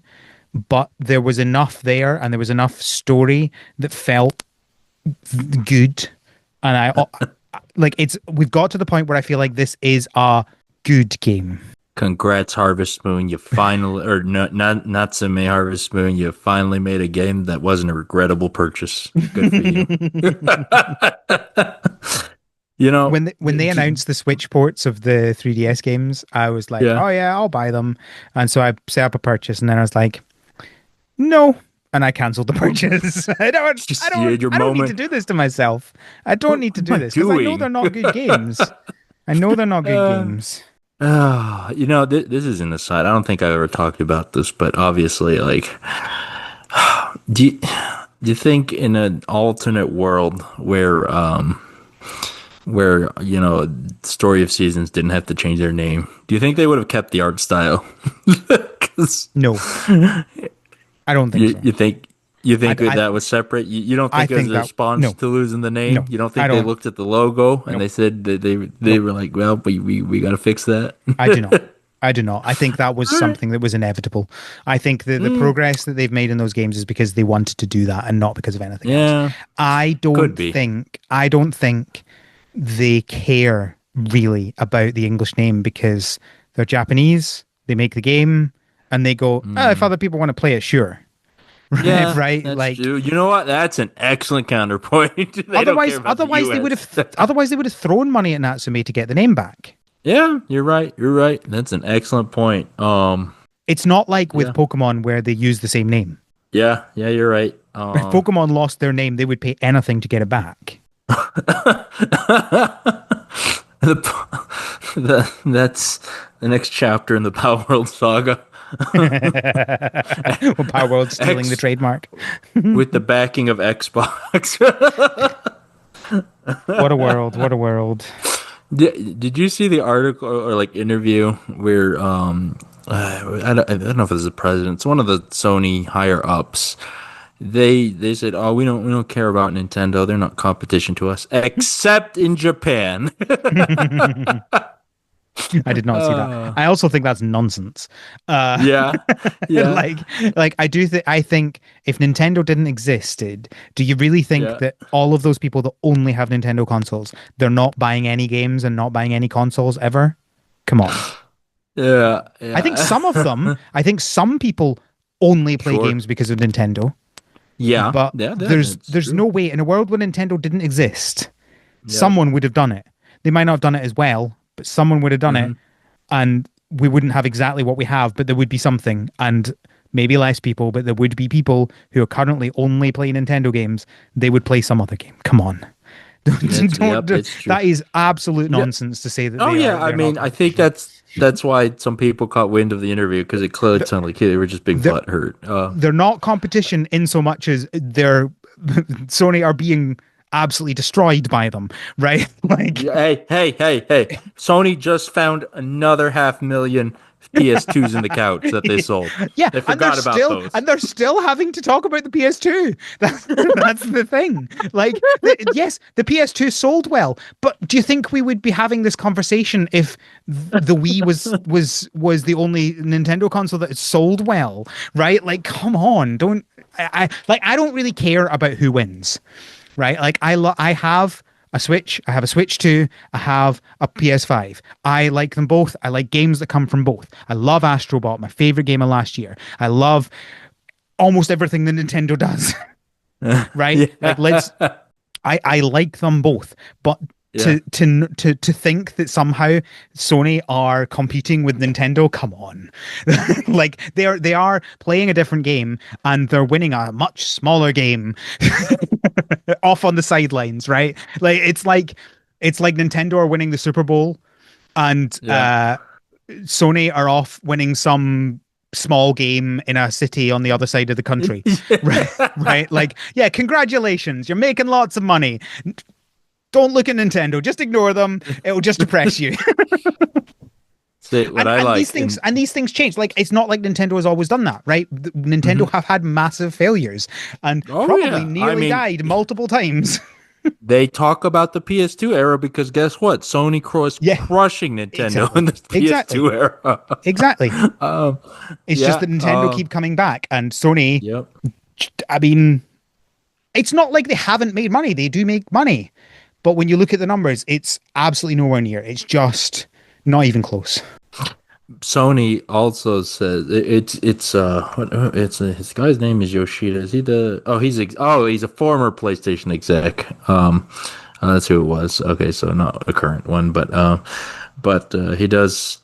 Speaker 1: but there was enough there and there was enough story that felt good. And I like we've got to the point where I feel like this is a good game.
Speaker 2: Congrats, Harvest Moon. You finally, or not Natsume Harvest Moon. You finally made a game that wasn't a regrettable purchase. Good for you. You know,
Speaker 1: When they announced the Switch ports of the 3DS games, I was like,
Speaker 2: yeah.
Speaker 1: "Oh yeah, I'll buy them." And so I set up a purchase, and then I was like, "No," and I canceled the purchase.
Speaker 2: Just you had your
Speaker 1: I don't need to
Speaker 2: moment.
Speaker 1: do this to myself. I don't
Speaker 2: What
Speaker 1: need to
Speaker 2: am
Speaker 1: do
Speaker 2: I
Speaker 1: this because I know they're
Speaker 2: doing?
Speaker 1: not good games. I know they're not good
Speaker 2: uh,
Speaker 1: games.
Speaker 2: this is an aside. I don't think I've ever talked about this, but obviously, like, do you think in an alternate world where Story of Seasons didn't have to change their name, do you think they would have kept the art style? 'Cause
Speaker 1: No, I don't think
Speaker 2: you
Speaker 1: so.
Speaker 2: you think you
Speaker 1: I,
Speaker 2: think
Speaker 1: I,
Speaker 2: that was separate? You don't
Speaker 1: I
Speaker 2: think it was
Speaker 1: think
Speaker 2: a
Speaker 1: that
Speaker 2: response
Speaker 1: no,
Speaker 2: to losing the name?
Speaker 1: no,
Speaker 2: You don't
Speaker 1: I
Speaker 2: think they
Speaker 1: don't.
Speaker 2: looked at the logo and
Speaker 1: No,
Speaker 2: they said that they
Speaker 1: no,
Speaker 2: were like, well, we got to fix that.
Speaker 1: I do not. I do not. I think that was
Speaker 2: All right.
Speaker 1: something that was inevitable. I think the
Speaker 2: Mm,
Speaker 1: progress that they've made in those games is because they wanted to do that and not because of anything else.
Speaker 2: yeah, could be.
Speaker 1: I don't think they care really about the English name because they're Japanese, they make the game and they go, oh, if
Speaker 2: Mm.
Speaker 1: other people want to play it, sure. Right,
Speaker 2: Yeah,
Speaker 1: right.
Speaker 2: that's
Speaker 1: Like
Speaker 2: true. You know what? That's an excellent counterpoint. They don't care about the U.S.
Speaker 1: otherwise they would have thrown money at Natsume to get the name back.
Speaker 2: Yeah, you're right. You're right. That's an excellent point.
Speaker 1: It's not like with
Speaker 2: Yeah,
Speaker 1: Pokemon where they use the same name.
Speaker 2: yeah, you're right.
Speaker 1: If Pokemon lost their name, they would pay anything to get it back.
Speaker 2: That's the next chapter in the Power World saga.
Speaker 1: Well, Power World stealing the
Speaker 2: X
Speaker 1: trademark.
Speaker 2: with the backing of Xbox.
Speaker 1: What a world! What a world!
Speaker 2: Did you see the article or like interview where I don't know if it's the president, it's one of the Sony higher ups. They said, "Oh, we don't care about Nintendo. They're not competition to us, except in Japan."
Speaker 1: I did not see that.
Speaker 2: uh,
Speaker 1: I also think that's nonsense. Uh,
Speaker 2: yeah, yeah,
Speaker 1: like, I think if Nintendo didn't existed, do you really think
Speaker 2: yeah,
Speaker 1: that all of those people that only have Nintendo consoles, they're not buying any games and not buying any consoles ever? Come on.
Speaker 2: yeah,
Speaker 1: I
Speaker 2: yeah.
Speaker 1: think some people only play
Speaker 2: Sure.
Speaker 1: games because of Nintendo,
Speaker 2: Yeah,
Speaker 1: but
Speaker 2: yeah, that's
Speaker 1: there's
Speaker 2: true.
Speaker 1: no way in a world where Nintendo didn't exist,
Speaker 2: Yeah.
Speaker 1: someone would have done it. They might not have done it as well, but someone would have done it,
Speaker 2: Hmm.
Speaker 1: and we wouldn't have exactly what we have, but there would be something, and maybe less people, but there would be people who are currently only playing Nintendo games. They would play some other game. Come on.
Speaker 2: It's true.
Speaker 1: That is absolute
Speaker 2: Yeah.
Speaker 1: nonsense to say that
Speaker 2: Oh yeah. I
Speaker 1: they're not
Speaker 2: mean, I think
Speaker 1: competition.
Speaker 2: that's why some people caught wind of the interview because it clearly sounded like they were just being
Speaker 1: They're,
Speaker 2: butthurt.
Speaker 1: they're not competition in so much as they're Sony are being absolutely destroyed by them, right? Like
Speaker 2: Yeah, hey. Sony just found another 500,000 PS2s in the couch that they sold.
Speaker 1: yeah,
Speaker 2: They forgot about those.
Speaker 1: they're still having to talk about the PS2. That's the thing. Like yes, the PS2 sold well, but do you think we would be having this conversation if the Wii was the only Nintendo console that sold well, right? Like come on, don't I don't really care about who wins, right? Like I have a Switch, I have a Switch 2, I have a PS5. I like them both. I like games that come from both. I love Astro Bot, my favorite game of last year. I love almost everything that Nintendo does, right? Like let's
Speaker 2: Yeah.
Speaker 1: I like them both, but
Speaker 2: Yeah.
Speaker 1: to think that somehow Sony are competing with Nintendo, come on. Like they are playing a different game and they're winning a much smaller game off on the sidelines, right? Like it's like Nintendo are winning the Super Bowl and
Speaker 2: Yeah.
Speaker 1: Sony are off winning some small game in a city on the other side of the country. Right, right. Like, yeah, congratulations. You're making lots of money. Don't look at Nintendo. Just ignore them. It'll just depress you.
Speaker 2: See, what
Speaker 1: and
Speaker 2: I
Speaker 1: and
Speaker 2: like
Speaker 1: these things change. Like it's not like Nintendo has always done that, right?
Speaker 2: Mhm.
Speaker 1: Nintendo have had massive failures and
Speaker 2: Oh
Speaker 1: probably
Speaker 2: yeah. I
Speaker 1: nearly
Speaker 2: mean,
Speaker 1: died multiple times.
Speaker 2: they talk about the PS2 era because guess what? Sony was
Speaker 1: Yeah,
Speaker 2: crushing Nintendo in
Speaker 1: exactly.
Speaker 2: the
Speaker 1: Exactly.
Speaker 2: PS2 era.
Speaker 1: Exactly.
Speaker 2: um,
Speaker 1: It's just
Speaker 2: yeah.
Speaker 1: that Nintendo keep coming back and Sony,
Speaker 2: Yep.
Speaker 1: I mean, it's not like they haven't made money. They do make money. But when you look at the numbers, it's absolutely nowhere near. It's just not even close.
Speaker 2: Sony also says his guy's name is Yoshida. Is he the he's a former PlayStation exec. That's who it was. Okay, so not a current one, but he does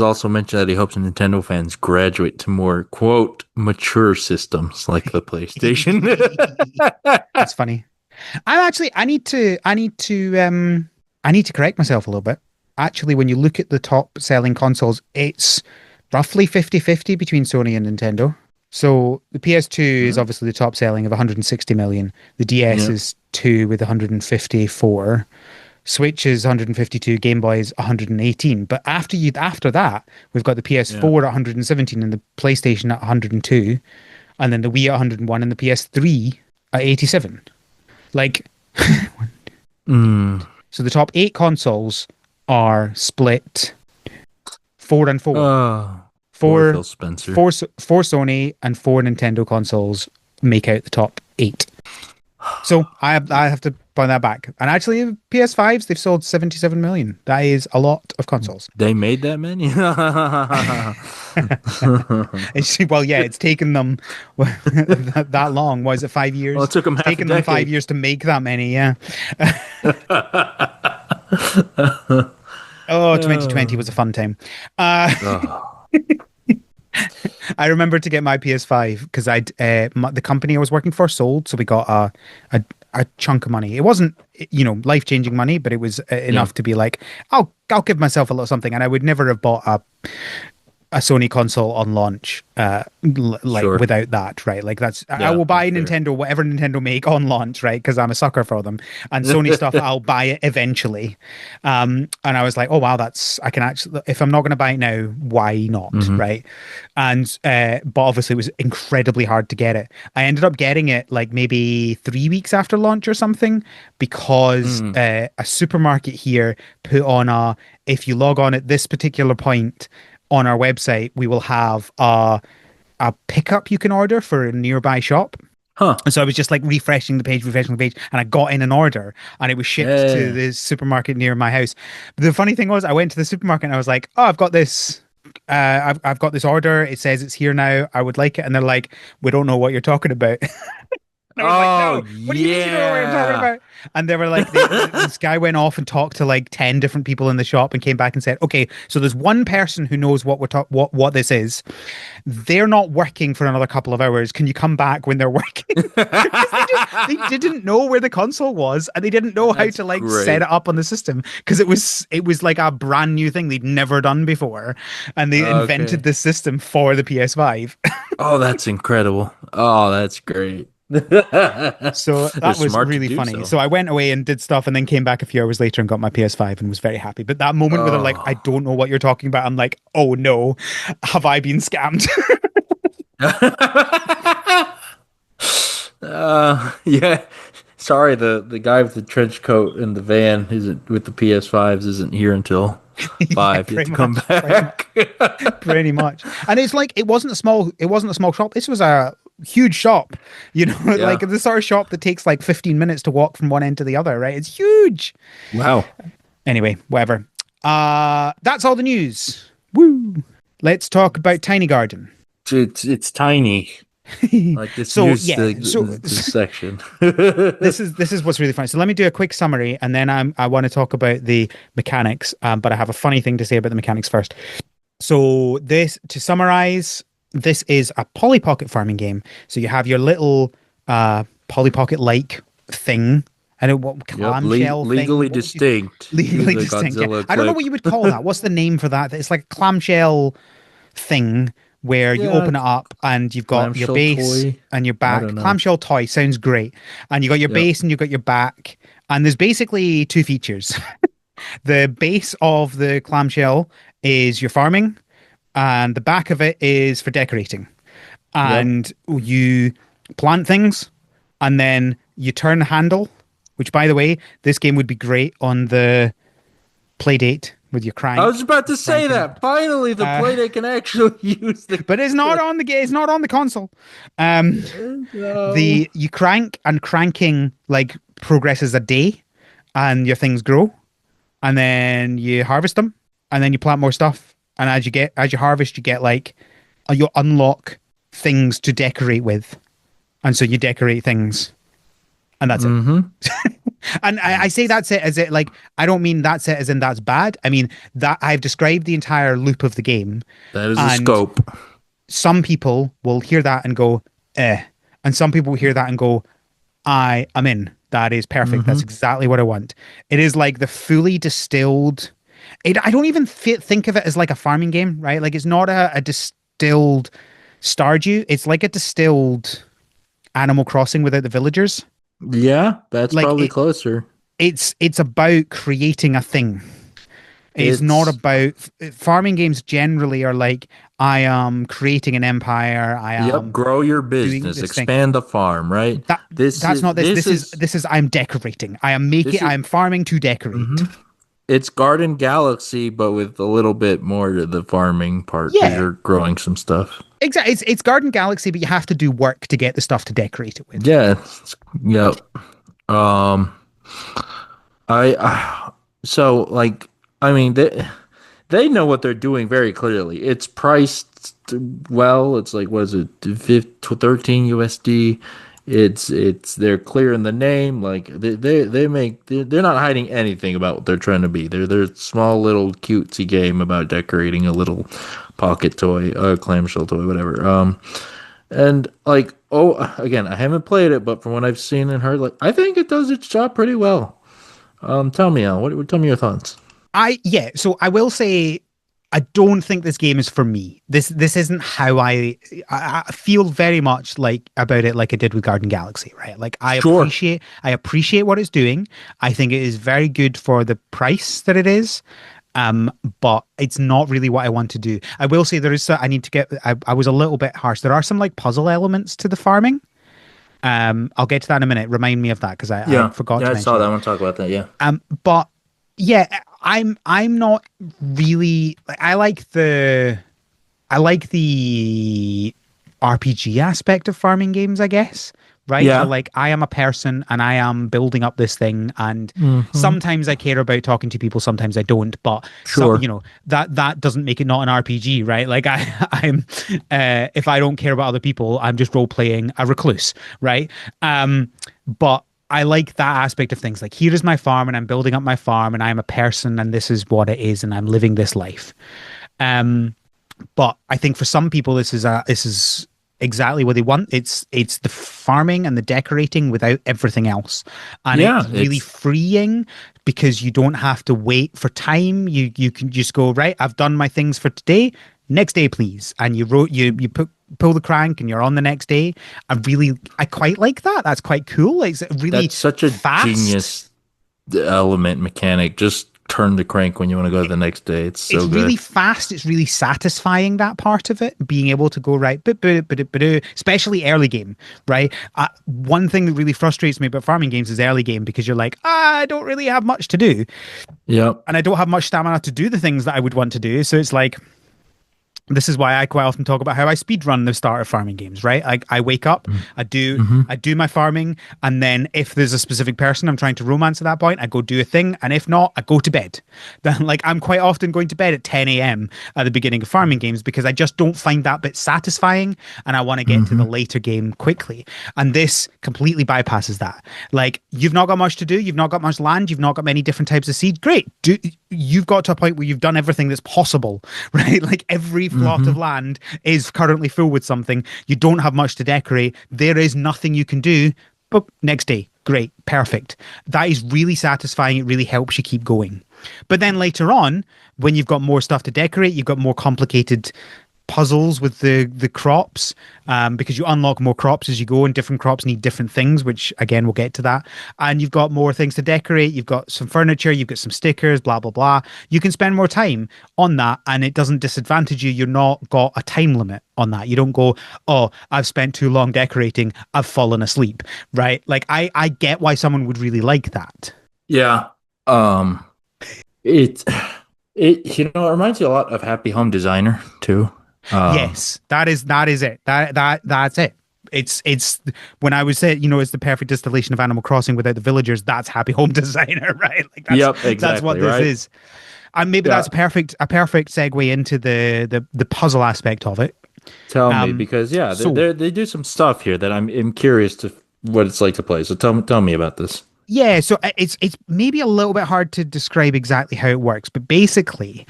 Speaker 2: also mention that he hopes Nintendo fans graduate to more quote mature systems like the PlayStation.
Speaker 1: That's funny. I need to correct myself a little bit. Actually, when you look at the top selling consoles, it's roughly 50-50 between Sony and Nintendo. So the PS2 is
Speaker 2: Hmm?
Speaker 1: obviously the top selling of 160 million. The DS
Speaker 2: Yeah,
Speaker 1: is 2 with 154. Switch is 152, Game Boy is 118. But after that, we've got the
Speaker 2: yeah.
Speaker 1: PS4 at 117 and the PlayStation at 102, and then the Wii at 101 and the PS3 at 87. Like,
Speaker 2: Mm.
Speaker 1: so the top 8 consoles are split 4 and 4.
Speaker 2: Oh, poor
Speaker 1: Four,
Speaker 2: Phil Spencer.
Speaker 1: four Sony and 4 Nintendo consoles make out the top 8. So I have to point that back. And actually, PS5s they've sold 77 million. That is a lot of consoles.
Speaker 2: They made that many?
Speaker 1: Well, yeah, it's taken them that long. Was it five
Speaker 2: Well, it
Speaker 1: years?
Speaker 2: took them
Speaker 1: It's
Speaker 2: half a
Speaker 1: taken them five
Speaker 2: decade.
Speaker 1: years to make that many. Yeah. Oh, 2020 was a fun time. Uh,
Speaker 2: Oh,
Speaker 1: I remember to get my PS5 because the company I was working for sold, so we got a chunk of money. It wasn't life changing money, but it was
Speaker 2: yeah,
Speaker 1: enough to be like, I'll give myself a little something, and I would never have bought a Sony console on launch, like
Speaker 2: sure.
Speaker 1: without that, right? Like I
Speaker 2: Yeah,
Speaker 1: will buy
Speaker 2: that's fair.
Speaker 1: Nintendo, whatever Nintendo make on launch, right? Because I'm a sucker for them. And Sony stuff, I'll buy it eventually. And I was like, oh wow, I can actually, if I'm not going to buy it now, why not,
Speaker 2: Hmm.
Speaker 1: right? And but obviously it was incredibly hard to get it. I ended up getting it like maybe 3 weeks after launch or something because
Speaker 2: Mm.
Speaker 1: a supermarket here put on if you log on at this particular point on our website, we will have a pickup you can order for a nearby shop.
Speaker 2: Huh.
Speaker 1: And so I was just like refreshing the page, and I got in an order, and it was shipped to
Speaker 2: Yeah.
Speaker 1: the supermarket near my house. But the funny thing was, I went to the supermarket and I was like, "Oh, I've got this. I've got this order. It says it's here now. I would like it." And they're like, "We don't know what you're talking about." And I was like,
Speaker 2: Oh,
Speaker 1: no, what do you mean you don't know what I'm talking
Speaker 2: yeah.
Speaker 1: about? And they were like, this guy went off and talked to like 10 different people in the shop and came back and said, okay, so there's one person who knows what this is. They're not working for another couple of hours. Can you come back when they're working? Because they didn't know where the console was and they didn't know how
Speaker 2: That's
Speaker 1: to like set
Speaker 2: great.
Speaker 1: it up on the system because it was like a brand new thing they'd never done before. And they invented
Speaker 2: Okay.
Speaker 1: this system for the PS5.
Speaker 2: Oh, that's incredible. Oh, that's great. They're
Speaker 1: So that was
Speaker 2: smart to
Speaker 1: really
Speaker 2: do
Speaker 1: funny.
Speaker 2: so.
Speaker 1: So I went away and did stuff and then came back a few hours later and got my PS5 and was very happy. But that moment where they're like, I
Speaker 2: Oh.
Speaker 1: don't know what you're talking about, I'm like, oh no, have I been scammed?
Speaker 2: Yeah. Sorry, the guy with the trench coat and the van isn't with the PS5s isn't here until
Speaker 1: Yeah,
Speaker 2: 5. You have to come back.
Speaker 1: pretty much. And it's like it wasn't a small shop. This was a huge shop, like
Speaker 2: Yeah.
Speaker 1: the sort of shop that takes like 15 minutes to walk from one end to the other, right? It's huge.
Speaker 2: Wow.
Speaker 1: Anyway, whatever. That's all the news. Woo. Let's talk about Tiny Garden.
Speaker 2: It's tiny. Like this
Speaker 1: So
Speaker 2: news
Speaker 1: yeah, so
Speaker 2: this section.
Speaker 1: this is what's really funny. So let me do a quick summary, and then I want to talk about the mechanics. But I have a funny thing to say about the mechanics first. So to summarize, this is a Polly Pocket farming game. So you have your little Polly Pocket like thing. I don't know what
Speaker 2: Yep,
Speaker 1: clamshell thing.
Speaker 2: legally
Speaker 1: What would you
Speaker 2: distinct to
Speaker 1: legally
Speaker 2: the
Speaker 1: distinct? Yeah,
Speaker 2: Godzilla
Speaker 1: I don't know what
Speaker 2: clip.
Speaker 1: you would call that. What's the name for that? It's like a clamshell thing where you
Speaker 2: Yeah,
Speaker 1: open it up and you've got your
Speaker 2: clamshell
Speaker 1: base
Speaker 2: toy.
Speaker 1: and your
Speaker 2: I
Speaker 1: back.
Speaker 2: don't know.
Speaker 1: Clamshell toy sounds great. And you got your
Speaker 2: Yep.
Speaker 1: base and you've got your back. And there's basically two features. The base of the clamshell is your farming, and the back of it is for decorating.
Speaker 2: Yep.
Speaker 1: And you plant things, and then you turn the handle, which, by the way, this game would be great on the Playdate with your
Speaker 2: I was
Speaker 1: crank.
Speaker 2: about to say
Speaker 1: Cranking.
Speaker 2: that. Finally, the
Speaker 1: Uh,
Speaker 2: Playdate can actually use
Speaker 1: but it's not
Speaker 2: the
Speaker 1: on it's not on the console. Um,
Speaker 2: no.
Speaker 1: the you crank and cranking like progresses a day, and your things grow, and then you harvest them, and then you plant more stuff, and as you harvest, you get like you unlock things to decorate with, and so you decorate things, and that's it.
Speaker 2: Mm-hmm.
Speaker 1: And I say that's it as it like I don't mean that's it as in that's bad. I mean that I've described the entire loop of the game,
Speaker 2: That is the
Speaker 1: and
Speaker 2: scope.
Speaker 1: some people will hear that and go, eh. And some people will hear that and go, I am in. That is perfect. That's
Speaker 2: Mm-hmm.
Speaker 1: exactly what I want. It is like the fully distilled. I don't even think of it as like a farming game, right? Like it's not a distilled Stardew. It's like a distilled Animal Crossing without the villagers.
Speaker 2: Yeah, that's
Speaker 1: Like
Speaker 2: probably closer.
Speaker 1: it's about creating a thing. It's not
Speaker 2: It's
Speaker 1: about farming games generally are like I am creating an empire. I
Speaker 2: Yep,
Speaker 1: am
Speaker 2: grow your
Speaker 1: doing
Speaker 2: business,
Speaker 1: this thing.
Speaker 2: expand the farm, right?
Speaker 1: That
Speaker 2: This
Speaker 1: that's
Speaker 2: is
Speaker 1: not this.
Speaker 2: this is
Speaker 1: This is I'm decorating. I am making.
Speaker 2: this is
Speaker 1: I'm farming to decorate.
Speaker 2: mhm. It's Garden Galaxy, but with a little bit more to the farming part because
Speaker 1: Yeah,
Speaker 2: you're growing some stuff.
Speaker 1: exactly. It's Garden Galaxy, but you have to do work to get the stuff to decorate it with.
Speaker 2: Yeah, yep. Um, so like I mean they know what they're doing very clearly. It's priced well. It's like what is it, 13 USD. It's they're clear in the name. Like they're not hiding anything about what they're trying to be. They're a small little cutesy game about decorating a little pocket toy, clamshell toy, whatever. And like again, I haven't played it, but from what I've seen and heard, like I think it does its job pretty well. Tell me, Al, tell me your thoughts.
Speaker 1: Yeah. So I will say, I don't think this game is for me. This isn't how I feel very much like about it, like I did with Garden Galaxy, right? Like
Speaker 2: Sure.
Speaker 1: I appreciate what it's doing. I think it is very good for the price that it is. But it's not really what I want to do. I will say there is. I need to get. I was a little bit harsh. There are some like puzzle elements to the farming. I'll get to that in a minute. Remind me of that because I
Speaker 2: Yeah.
Speaker 1: forgot
Speaker 2: Yeah,
Speaker 1: to
Speaker 2: I saw
Speaker 1: mention
Speaker 2: that.
Speaker 1: it.
Speaker 2: I want to talk about that. Yeah.
Speaker 1: But yeah, I'm not really. I like the RPG aspect of farming games, I guess. Right. So
Speaker 2: Yeah.
Speaker 1: like I am a person and I am building up this thing and
Speaker 2: Mm-hmm.
Speaker 1: sometimes I care about talking to people, sometimes I don't. But some
Speaker 2: Sure.
Speaker 1: that doesn't make it not an RPG, right? Like I'm if I don't care about other people, I'm just role playing a recluse, right? But I like that aspect of things. Like here is my farm and I'm building up my farm and I'm a person and this is what it is and I'm living this life. Um but I think for some people, this is exactly what they want. It's the farming and the decorating without everything else, and
Speaker 2: Yeah.
Speaker 1: it's really
Speaker 2: It's
Speaker 1: freeing because you don't have to wait for time. You can just go right. I've done my things for today. Next day, please. And you pull the crank and you're on the next day. I quite like that. That's quite cool. It's really
Speaker 2: That's such a
Speaker 1: fast.
Speaker 2: genius element mechanic. Just turn the crank when you want to go to the next day. It's
Speaker 1: It's
Speaker 2: so
Speaker 1: really
Speaker 2: good.
Speaker 1: fast. It's really satisfying that part of it, being able to go right, especially early game, right? One thing that really frustrates me about farming games is early game because you're like, I don't really have much to do,
Speaker 2: Yep.
Speaker 1: and I don't have much stamina to do the things that I would want to do. So it's like, this is why I quite often talk about how I speed run the start of farming games, right? I wake up,
Speaker 2: Mm-hmm.
Speaker 1: I do my farming, and then if there's a specific person I'm trying to romance at that point, I go do a thing, and if not, I go to bed. Then like I'm quite often going to bed at 10 a.m. at the beginning of farming games because I just don't find that bit satisfying and I want to get to the
Speaker 2: Mm-hmm.
Speaker 1: later game quickly. And this completely bypasses that. Like you've not got much to do, you've not got much land, you've not got many different types of seed. Great. You've got to a point where you've done everything that's possible, right? Like every plot
Speaker 2: Mm-hmm.
Speaker 1: of land is currently full with something. You don't have much to decorate. There is nothing you can do. But next day, great, perfect. That is really satisfying. It really helps you keep going. But then later on, when you've got more stuff to decorate, you've got more complicated puzzles with the crops because you unlock more crops as you go and different crops need different things, which again we'll get to that. And you've got more things to decorate, you've got some furniture, you've got some stickers, blah blah blah. You can spend more time on that and it doesn't disadvantage you. You're not got a time limit on that. You don't go, oh, I've spent too long decorating, I've fallen asleep, right? Like I get why someone would really like that.
Speaker 2: Yeah. Um. It. It reminds you a lot of Happy Home Designer too. Um.
Speaker 1: Yes, that is it. That's it. It's when I would say, it's the perfect distillation of Animal Crossing without the villagers. That's Happy Home Designer, right? Like
Speaker 2: Yep.
Speaker 1: that's what
Speaker 2: Exactly.
Speaker 1: this
Speaker 2: Right.
Speaker 1: is. And maybe
Speaker 2: Yeah,
Speaker 1: that's a perfect segue into the puzzle aspect of it.
Speaker 2: tell me
Speaker 1: Um,
Speaker 2: because yeah,
Speaker 1: so
Speaker 2: they do some stuff here that I'm curious to what it's like to play. So tell me about this.
Speaker 1: yeah, so it's maybe a little bit hard to describe exactly how it works, but basically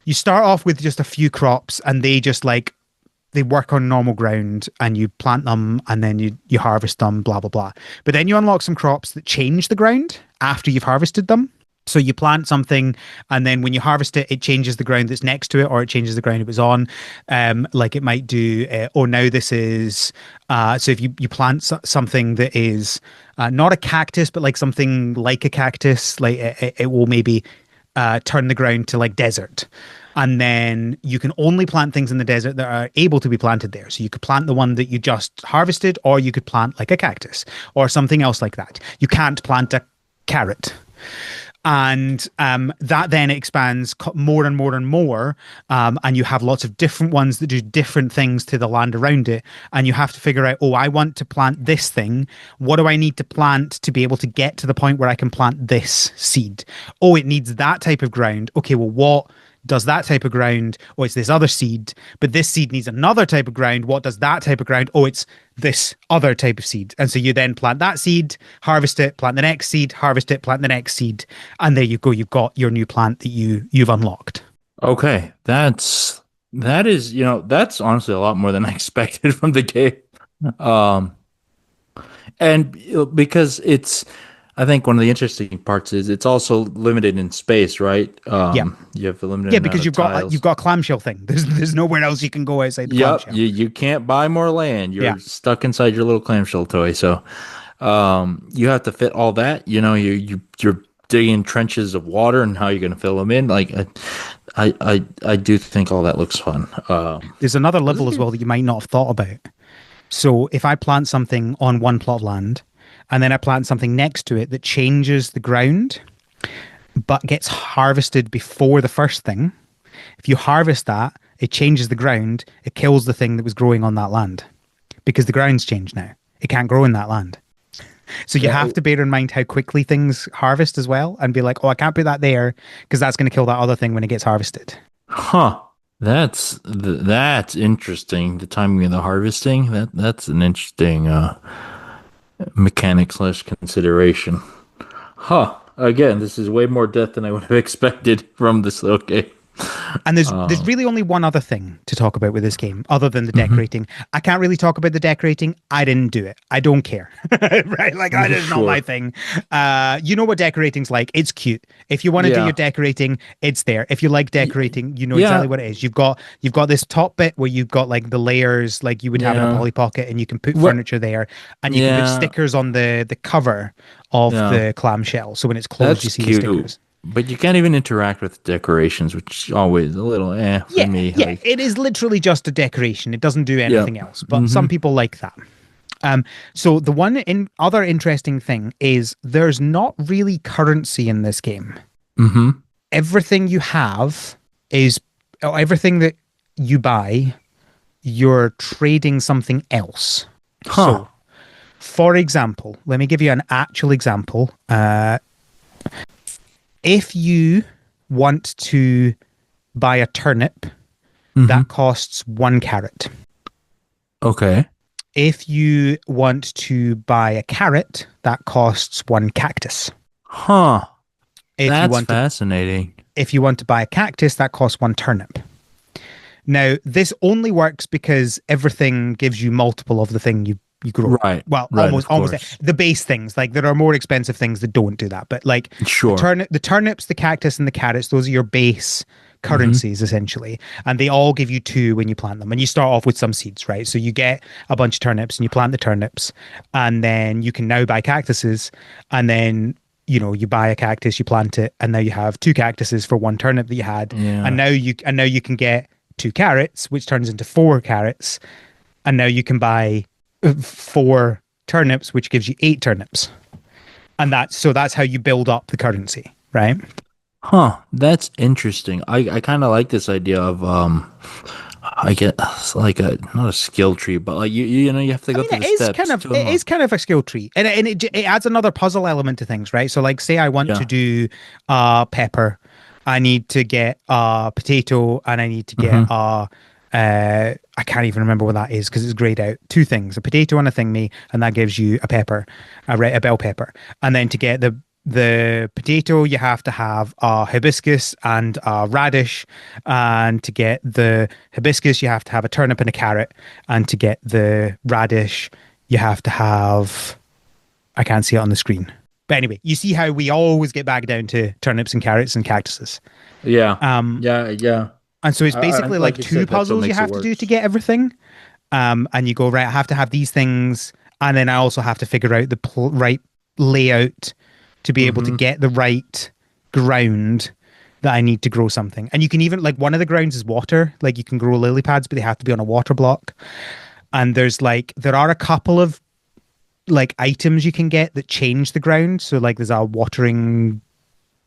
Speaker 1: you start off with just a few crops and they just like they work on normal ground and you plant them and then you harvest them, blah blah blah. But then you unlock some crops that change the ground after you've harvested them. So you plant something, and then when you harvest it, it changes the ground that's next to it, or it changes the ground it was on. Like it might do. Oh, now this is. So if you plant something that is not a cactus, but like something like a cactus, like it will maybe turn the ground to like desert. And then you can only plant things in the desert that are able to be planted there. So you could plant the one that you just harvested, or you could plant like a cactus or something else like that. You can't plant a carrot. And that then expands more and more and more. And you have lots of different ones that do different things to the land around it. And you have to figure out, oh, I want to plant this thing. What do I need to plant to be able to get to the point where I can plant this seed? Oh, it needs that type of ground. Okay, well, what does that type of ground? Oh, it's this other seed, but this seed needs another type of ground. What does that type of ground? Oh, it's this other type of seed. And so you then plant that seed, harvest it, plant the next seed, harvest it, plant the next seed, and there you go. You've got your new plant that you've unlocked.
Speaker 2: Okay, that is that's honestly a lot more than I expected from the game. Um, and because it's I think one of the interesting parts is it's also limited in space, right?
Speaker 1: Yeah,
Speaker 2: You have a limited
Speaker 1: yeah,
Speaker 2: amount
Speaker 1: because
Speaker 2: of
Speaker 1: you've
Speaker 2: tiles.
Speaker 1: got a clamshell thing. There's nowhere else you can go outside the
Speaker 2: Yep,
Speaker 1: clamshell.
Speaker 2: you can't buy more land.
Speaker 1: Yeah.
Speaker 2: You're stuck inside your little clamshell toy. So, you have to fit all that. You're digging trenches of water, and how you're going to fill them in. Like, I do think all that looks fun.
Speaker 1: There's another level as
Speaker 2: This
Speaker 1: well that you might not have thought about. So if I plant something on one plot of land and then I plant something next to it that changes the ground but gets harvested before the first thing, if you harvest that, it changes the ground, it kills the thing that was growing on that land because the ground's changed now. It can't grow in that land. So you have
Speaker 2: uh,
Speaker 1: to bear in mind how quickly things harvest as well and be like, oh, I can't put that there because that's going to kill that other thing when it gets harvested.
Speaker 2: Huh. That's interesting. The timing of the harvesting. That's an interesting mechanic slash consideration. Huh. Again, this is way more depth than I would have expected from this little game.
Speaker 1: And there's really only one other thing to talk about with this game, other than the
Speaker 2: Mhm.
Speaker 1: decorating. I can't really talk about the decorating. I didn't do it. I don't care. Right? Like that is not my
Speaker 2: Sure.
Speaker 1: thing. You know what decorating's like. It's cute. If you want to do your
Speaker 2: Yeah.
Speaker 1: decorating, it's there. If you like decorating, you know exactly
Speaker 2: Yeah.
Speaker 1: what it is. You've got this top bit where you've got like the layers like you would have in a
Speaker 2: Yeah.
Speaker 1: Polly Pocket, and you can put
Speaker 2: What?
Speaker 1: furniture there, and you can put
Speaker 2: Yeah.
Speaker 1: stickers on the cover of
Speaker 2: Yeah.
Speaker 1: the clamshell. So when it's closed,
Speaker 2: That's
Speaker 1: you see the
Speaker 2: cute.
Speaker 1: stickers.
Speaker 2: But you can't even interact with decorations, which is always a little for
Speaker 1: Yeah,
Speaker 2: me.
Speaker 1: yeah,
Speaker 2: Like,
Speaker 1: it is literally just a decoration. It doesn't do
Speaker 2: yeah.
Speaker 1: anything else, but
Speaker 2: Mm-hmm.
Speaker 1: some people like that. So the other interesting thing is there's not really currency in this game.
Speaker 2: Mm-hmm.
Speaker 1: Everything you have is, or everything that you buy, you're trading something else.
Speaker 2: Huh.
Speaker 1: So, for example, let me give you an actual example. If you want to buy a turnip,
Speaker 2: Mm-hmm.
Speaker 1: that costs 1 carrot.
Speaker 2: Okay.
Speaker 1: If you want to buy a carrot, that costs 1 cactus.
Speaker 2: Huh.
Speaker 1: If you
Speaker 2: That's
Speaker 1: want to
Speaker 2: fascinating.
Speaker 1: if you want to buy a cactus, that costs 1 turnip. Now, this only works because everything gives you multiple of the thing you grow.
Speaker 2: Right.
Speaker 1: Well,
Speaker 2: Right. Of
Speaker 1: almost
Speaker 2: course.
Speaker 1: the base things. Like there are more expensive things that don't do that, but like
Speaker 2: Sure.
Speaker 1: the turnips, the cactus, and the carrots, those are your base
Speaker 2: Mm-hmm.
Speaker 1: currencies essentially, and they all give you two when you plant them. And you start off with some seeds, right? So you get a bunch of turnips and you plant the turnips, and then you can now buy cactuses, and then you buy a cactus, you plant it, and now you have 2 cactuses for 1 turnip that you had, and
Speaker 2: Yeah.
Speaker 1: now you can get 2 carrots, which turns into 4 carrots, and now you can buy 4 turnips, which gives you 8 turnips, and that's how you build up the currency, right?
Speaker 2: Huh. That's interesting. I kind of like this idea of I get like a not a skill tree, but like you have to
Speaker 1: I
Speaker 2: go
Speaker 1: mean,
Speaker 2: through the steps to
Speaker 1: it is
Speaker 2: unlock.
Speaker 1: kind of a skill tree, and it adds another puzzle element to things, right? So, like, say I want
Speaker 2: Yeah.
Speaker 1: to do pepper, I need to get a potato and I need to get
Speaker 2: Hmm.
Speaker 1: I can't even remember what that is because it's grayed out. Two things, a potato and a thingy, and that gives you a pepper, a bell pepper. And then to get the potato, you have to have a hibiscus and a radish. And to get the hibiscus, you have to have a turnip and a carrot. And to get the radish, you have to have I can't see it on the screen. But anyway, you see how we always get back down to turnips and carrots and cactuses.
Speaker 2: Yeah,
Speaker 1: Um,
Speaker 2: yeah, yeah.
Speaker 1: and so it's basically
Speaker 2: Like
Speaker 1: like
Speaker 2: you
Speaker 1: two
Speaker 2: said, that's what
Speaker 1: puzzles you
Speaker 2: makes it
Speaker 1: have to do to
Speaker 2: worse.
Speaker 1: get everything. And you go, right, I have to have these things. And then I also have to figure out the right layout to be able to
Speaker 2: Hmm.
Speaker 1: get the right ground that I need to grow something. And you can even, like, one of the grounds is water. Like, you can grow lily pads, but they have to be on a water block. And there are a couple of like items you can get that change the ground. So, like, there's a watering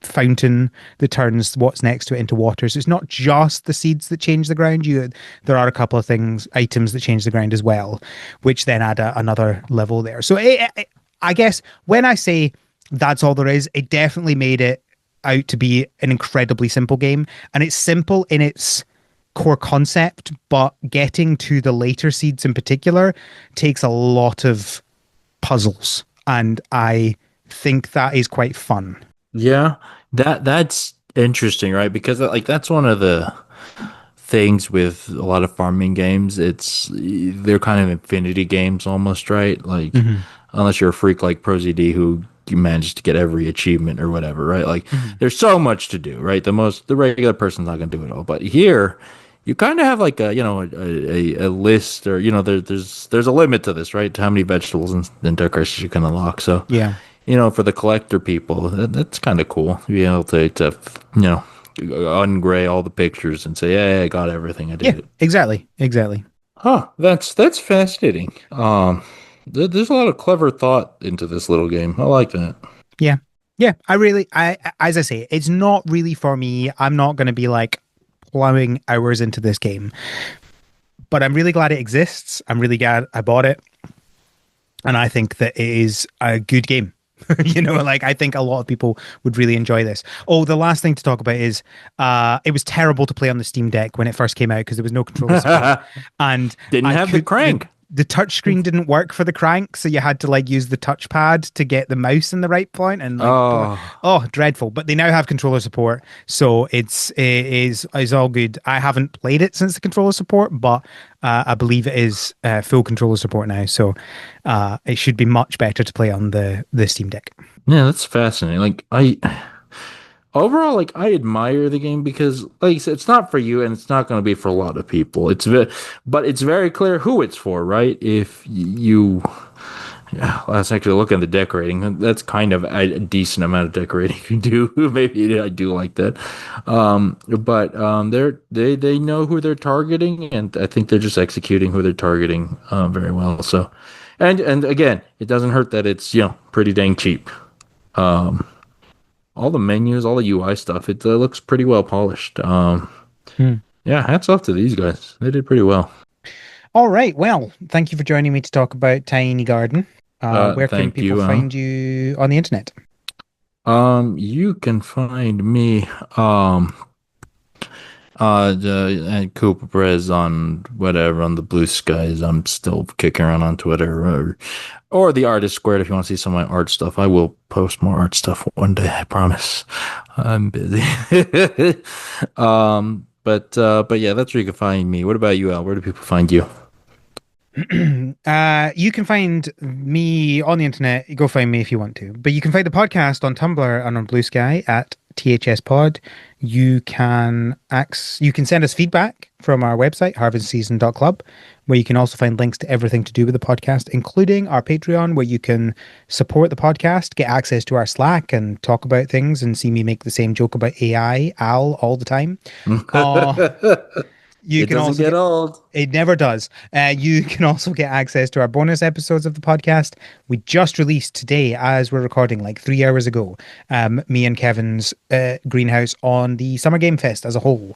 Speaker 1: fountain that turns what's next to it into water. So it's not just the seeds that change the ground. There are a couple of items that change the ground as well, which then add another level there. So I guess when I say that's all there is, it definitely made it out to be an incredibly simple game, and it's simple in its core concept, but getting to the later seeds in particular takes a lot of puzzles, and I think that is quite fun.
Speaker 2: Yeah, that's interesting, right? Because like that's one of the things with a lot of farming games. They're kind of infinity games almost, right? Like
Speaker 1: Hmm.
Speaker 2: unless you're a freak like ProZD who you manage to get every achievement or whatever, right? Like
Speaker 1: Hmm.
Speaker 2: there's so much to do, right? The regular person's not gonna do it all, but here you kind of have like a list or there's a limit to this, right? To how many vegetables and decorations you can unlock. So
Speaker 1: Yeah.
Speaker 2: for the collector people, that's kind of cool. To be able to ungray all the pictures and say, "Yeah, I got everything. I
Speaker 1: Yeah,
Speaker 2: did it."
Speaker 1: exactly. Exactly.
Speaker 2: Huh? That's fascinating. There's a lot of clever thought into this little game. I like that.
Speaker 1: Yeah. Yeah. As I say, it's not really for me. I'm not going to be like plowing hours into this game, but I'm really glad it exists. I'm really glad I bought it. And I think that it is a good game. Like I think a lot of people would really enjoy this. Oh, the last thing to talk about is it was terrible to play on the Steam Deck when it first came out because there was no controller support. And
Speaker 2: Didn't
Speaker 1: I
Speaker 2: have the
Speaker 1: could
Speaker 2: crank.
Speaker 1: the touch screen didn't work for the crank, so you had to like use the touchpad to get the mouse in the right point and like
Speaker 2: Oh,
Speaker 1: oh, dreadful. But they now have controller support, so it is all good. I haven't played it since the controller support, but I believe it is full controller support now, so it should be much better to play on the Steam Deck.
Speaker 2: yeah, that's fascinating. Like I overall, like I admire the game because, like I said, it's not for you, and it's not going to be for a lot of people. But it's very clear who it's for, right? If you Yeah, well, that's actually looking at the decorating. That's kind of a decent amount of decorating you do. Maybe I do like that. But they know who they're targeting, and I think they're just executing who they're targeting very well. So, and again, it doesn't hurt that it's pretty dang cheap. Um, all the menus, all the UI stuff, it looks pretty well polished.
Speaker 1: Hmm.
Speaker 2: Yeah, hats off to these guys. They did pretty well.
Speaker 1: All right. Well, thank you for joining me to talk about Tiny Garden. Where can
Speaker 2: Thank
Speaker 1: people
Speaker 2: you.
Speaker 1: find you on the internet?
Speaker 2: You can find me. And Cooper Perez on whatever on the Blue Skies. I'm still kicking around on Twitter or the Artist Squared if you want to see some of my art stuff. I will post more art stuff one day. I promise. I'm busy. But yeah, that's where you can find me. What about you, Al? Where do people find you?
Speaker 1: You can find me on the internet. Go find me if you want to. But you can find the podcast on Tumblr and on Blue Sky at THS Pod. You can send us feedback from our website, harvestseason.club, where you can also find links to everything to do with the podcast, including our Patreon, where you can support the podcast, get access to our Slack and talk about things and see me make the same joke about AI, Al, all the time. Uh, you
Speaker 2: It
Speaker 1: can
Speaker 2: doesn't
Speaker 1: also
Speaker 2: get
Speaker 1: get
Speaker 2: old.
Speaker 1: it never does. You can also get access to our bonus episodes of the podcast. We just released today, as we're recording, like 3 hours ago, me and Kevin's greenhouse on the Summer Game Fest as a whole.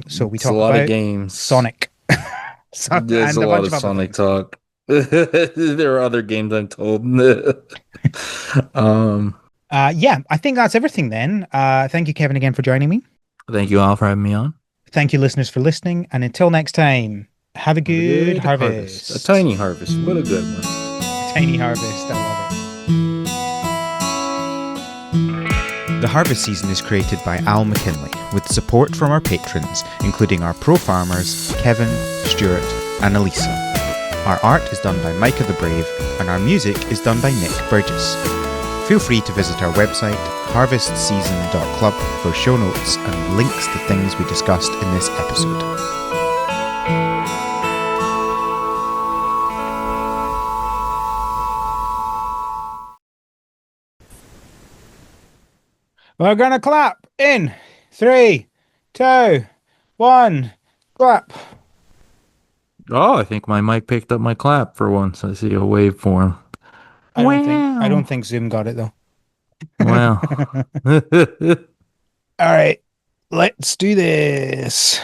Speaker 1: So we
Speaker 2: It's a
Speaker 1: talk
Speaker 2: lot of
Speaker 1: about
Speaker 2: games.
Speaker 1: Sonic
Speaker 2: There's a
Speaker 1: and a
Speaker 2: lot
Speaker 1: bunch
Speaker 2: of
Speaker 1: of other
Speaker 2: Sonic
Speaker 1: things.
Speaker 2: talk. There are other games I'm told. um,
Speaker 1: Yeah, I think that's everything then. Thank you, Kevin, again for joining me.
Speaker 2: Thank you all for having me on.
Speaker 1: Thank you, listeners, for listening. And until next time, have a
Speaker 2: Have a
Speaker 1: good
Speaker 2: good harvest. A
Speaker 1: harvest.
Speaker 2: tiny harvest, but a good one.
Speaker 1: A tiny harvest. I love it.
Speaker 3: The harvest season is created by Al McKinley with support from our patrons, including our pro farmers Kevin, Stuart, and Elisa. Our art is done by Micah the Brave, and our music is done by Nick Burgess. Feel free to visit our website, harvestseason.club, for show notes and links to things we discussed in this episode.
Speaker 1: We're gonna clap in 3, 2, 1, clap.
Speaker 2: Oh, I think my mic picked up my clap for once. I see a waveform.
Speaker 1: I don't
Speaker 2: Wow.
Speaker 1: think Zoom got it though.
Speaker 2: Wow.
Speaker 1: All right, let's do this.